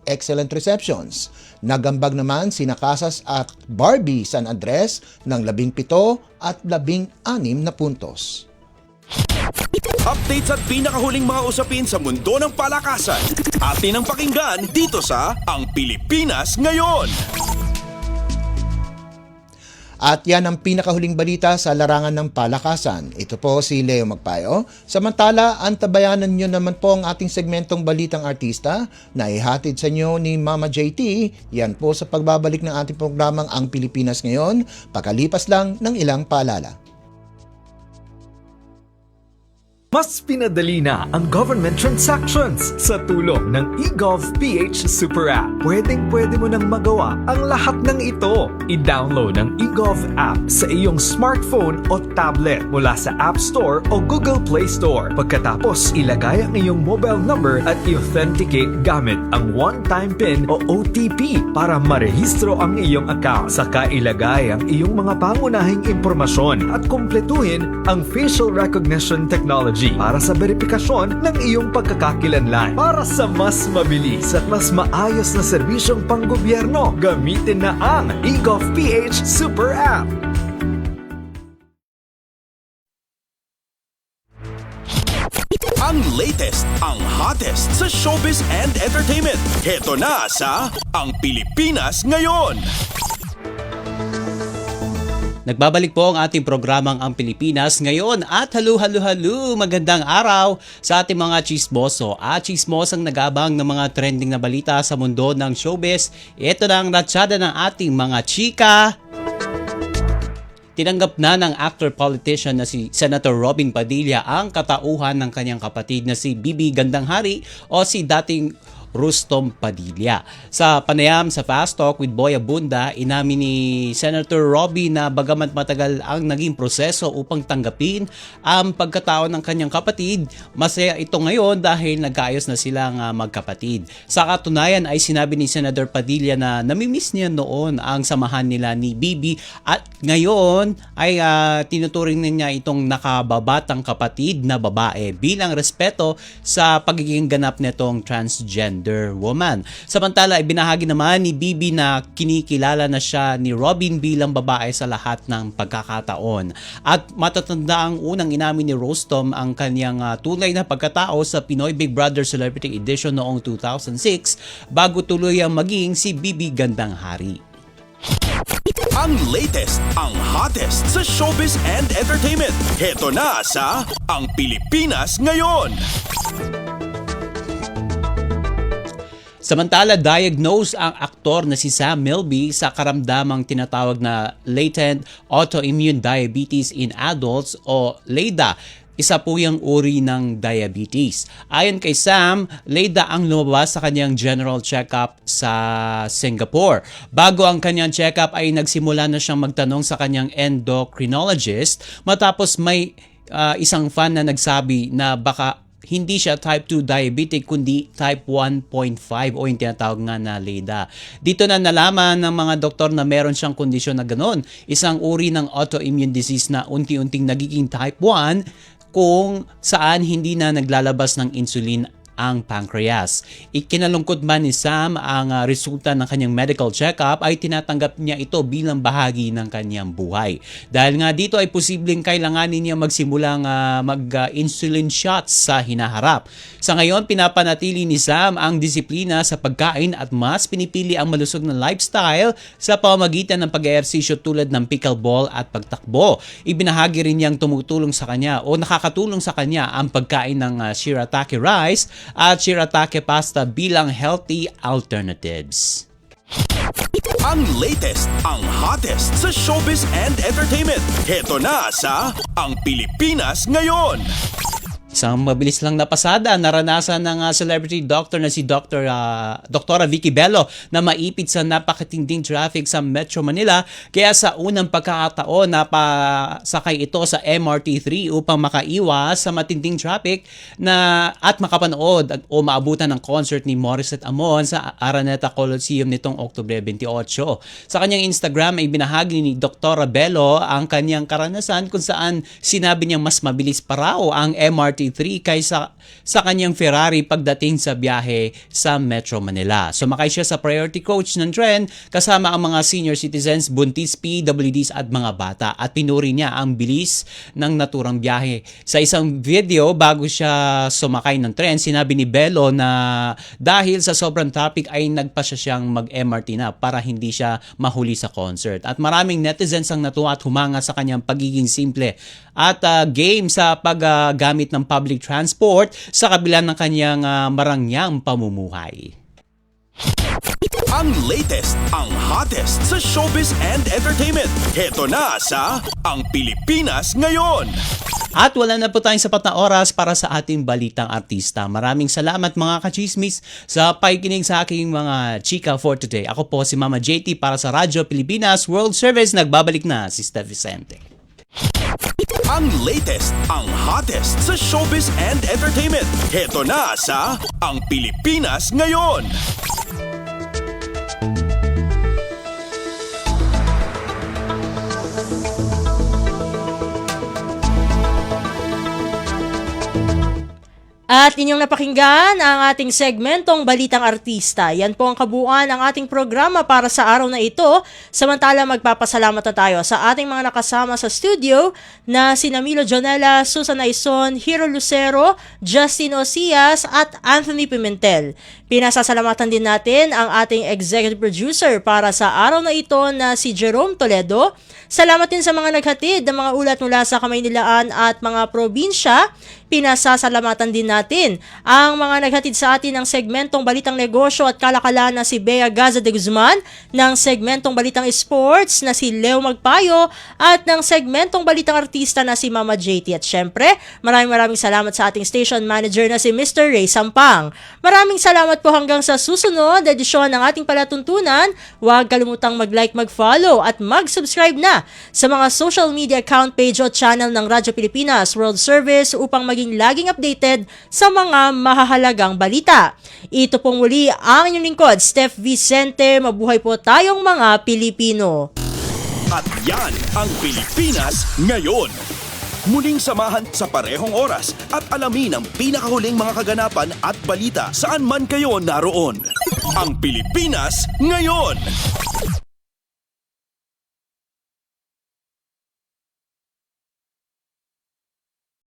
excellent receptions. Nagambag naman sina Casas at Barbie San Andres ng 17 at 16 na puntos. Updates at pinakahuling mga usapin sa mundo ng palakasan. Atin ang pakinggan dito sa Ang Pilipinas Ngayon. At yan ang pinakahuling balita sa larangan ng palakasan. Ito po si Leo Magpayo. Samantala, antabayanan nyo naman po ang ating segmentong Balitang Artista na ihatid sa inyo ni Mama JT. Yan po sa pagbabalik ng ating programang Ang Pilipinas Ngayon, pagkalipas lang ng ilang paalala. Mas pinadali na ang government transactions sa tulong ng eGovPH Super App. Pwedeng-pwede mo nang magawa ang lahat ng ito. I-download ang eGov app sa iyong smartphone o tablet mula sa App Store o Google Play Store. Pagkatapos, ilagay ang iyong mobile number at i-authenticate gamit ang one-time PIN o OTP para marehistro ang iyong account. Saka ilagay ang iyong mga pangunahing impormasyon at kumpletuhin ang facial recognition technology para sa verifikasyon ng iyong pagkakakilanlan. Para sa mas mabilis at mas maayos na serbisyong panggobyerno, gamitin na ang eGovPH Super App. Ang latest, ang hottest sa showbiz and entertainment. Heto na sa Ang Pilipinas Ngayon. Nagbabalik po ang ating programang Ang Pilipinas Ngayon at halu, magandang araw sa ating mga chismoso at chismosang nagabang ng mga trending na balita sa mundo ng showbiz. Ito na ang ratsada ng ating mga chika. Tinanggap na ng actor-politician na si Senator Robin Padilla ang katauhan ng kanyang kapatid na si Bibi Gandanghari o si dating Rustom Padilla. Sa panayam sa Fast Talk with Boy Abunda, inamin ni Senator Robby na bagamat matagal ang naging proseso upang tanggapin ang pagkatao ng kanyang kapatid, masaya ito ngayon dahil nagkaayos na silang magkapatid. Sa katunayan ay sinabi ni Senator Padilla na namimiss niya noon ang samahan nila ni Bibi at ngayon ay tinuturing niya itong nakababatang kapatid na babae bilang respeto sa pagiging ganap nitong transgender. Wonder Woman. Samantala, ibinahagi naman ni Bibi na kinikilala na siya ni Robin bilang babae sa lahat ng pagkakataon. At matatanda ang unang inamin ni Rostom ang kanyang tunay na pagkatao sa Pinoy Big Brother Celebrity Edition noong 2006 bago tuluyang maging si Bibi Gandang Hari. Ang latest, ang hottest sa showbiz and entertainment. Heto na sa Ang Pilipinas Ngayon. Samantala, diagnose ang aktor na si Sam Milby sa karamdamang tinatawag na latent autoimmune diabetes in adults o LADA. Isa po yung uri ng diabetes. Ayon kay Sam, LADA ang lumabas sa kanyang general check-up sa Singapore. Bago ang kanyang check-up ay nagsimula na siyang magtanong sa kanyang endocrinologist matapos may isang fan na nagsabi na baka hindi siya type 2 diabetic kundi type 1.5 o yung tinatawag nga na LADA. Dito na nalaman ng mga doktor na meron siyang kondisyon na gano'n. Isang uri ng autoimmune disease na unti-unting nagiging type 1 kung saan hindi na naglalabas ng insulin ang pancreas. Ikinalungkot man ni Sam ang resulta ng kanyang medical check-up ay tinatanggap niya ito bilang bahagi ng kanyang buhay. Dahil nga dito ay posibleng kailanganin niya magsimulang mag-insulin shots sa hinaharap. Sa ngayon, pinapanatili ni Sam ang disiplina sa pagkain at mas pinipili ang malusog na lifestyle sa pamamagitan ng pag-eehersisyo tulad ng pickleball at pagtakbo. Ibinahagi rin niyang tumutulong sa kanya o nakakatulong sa kanya ang pagkain ng shirataki rice at shirataki pasta bilang healthy alternatives. Ang latest, ang hottest sa showbiz and entertainment. Heto na sa Ang Pilipinas Ngayon. Isang mabilis lang na pasada, naranasan ng celebrity doctor na si Doktora Vicky Bello na maipit sa napakatinding traffic sa Metro Manila. Kaya sa unang pagkakataon, napasakay ito sa MRT3 upang makaiwas sa matinding traffic at makapanood o maabutan ng concert ni Morissette Amon sa Araneta Coliseum nitong Oktubre 28. Sa kanyang Instagram ay binahagi ni Doktora Bello ang kanyang karanasan kung saan sinabi niyang mas mabilis pa raw ang MRT3 kaysa sa kanyang Ferrari pagdating sa biyahe sa Metro Manila. Sumakay siya sa priority coach ng tren kasama ang mga senior citizens, buntis, PWDs at mga bata at pinuri niya ang bilis ng naturang biyahe. Sa isang video bago siya sumakay ng tren, sinabi ni Bello na dahil sa sobrang traffic ay nagpa siyang mag-MRT na para hindi siya mahuli sa concert. At maraming netizens ang natuwa at humanga sa kanyang pagiging simple at game sa paggamit ng public transport sa kabila ng kanyang marangyang pamumuhay. Ang latest, ang hottest sa showbiz and entertainment. Heto na sa Ang Pilipinas Ngayon. At wala na po tayong sapat na oras para sa ating balitang artista. Maraming salamat mga kachismis sa pakikinig sa aking mga chika for today. Ako po si Mama JT para sa Radyo Pilipinas World Service. Nagbabalik na si Steph Vicente. Ang latest, ang hottest sa showbiz and entertainment. Heto na sa Ang Pilipinas Ngayon. At inyong napakinggan ang ating segmentong Balitang Artista. Yan po ang kabuuan ng ating programa para sa araw na ito. Samantala, magpapasalamat na tayo sa ating mga nakasama sa studio na sina Milo Jonella, Susan Aison, Hiro Lucero, Justin Osias at Anthony Pimentel. Pinasasalamatan din natin ang ating executive producer para sa araw na ito na si Jerome Toledo. Salamat din sa mga naghatid ng mga ulat mula sa Kamaynilaan at mga probinsya. Pinasasalamatan din natin ang mga naghatid sa atin ng segmentong Balitang Negosyo at Kalakalan na si Bea Gaza de Guzman, ng segmentong Balitang Sports na si Leo Magpayo at ng segmentong Balitang Artista na si Mama JT. At syempre, maraming salamat sa ating station manager na si Mr. Ray Sampang. Maraming salamat po hanggang sa susunod edisyon ng ating palatuntunan. Huwag kalimutang mag-like, mag-follow at mag-subscribe na sa mga social media account page o channel ng Radyo Pilipinas World Service upang maging laging updated sa mga mahahalagang balita. Ito pong muli ang inyong lingkod, Steph Vicente. Mabuhay po tayong mga Pilipino. At yan ang Pilipinas Ngayon. Muling samahan sa parehong oras at alamin ang pinakahuling mga kaganapan at balita saan man kayo naroon. Ang Pilipinas ngayon!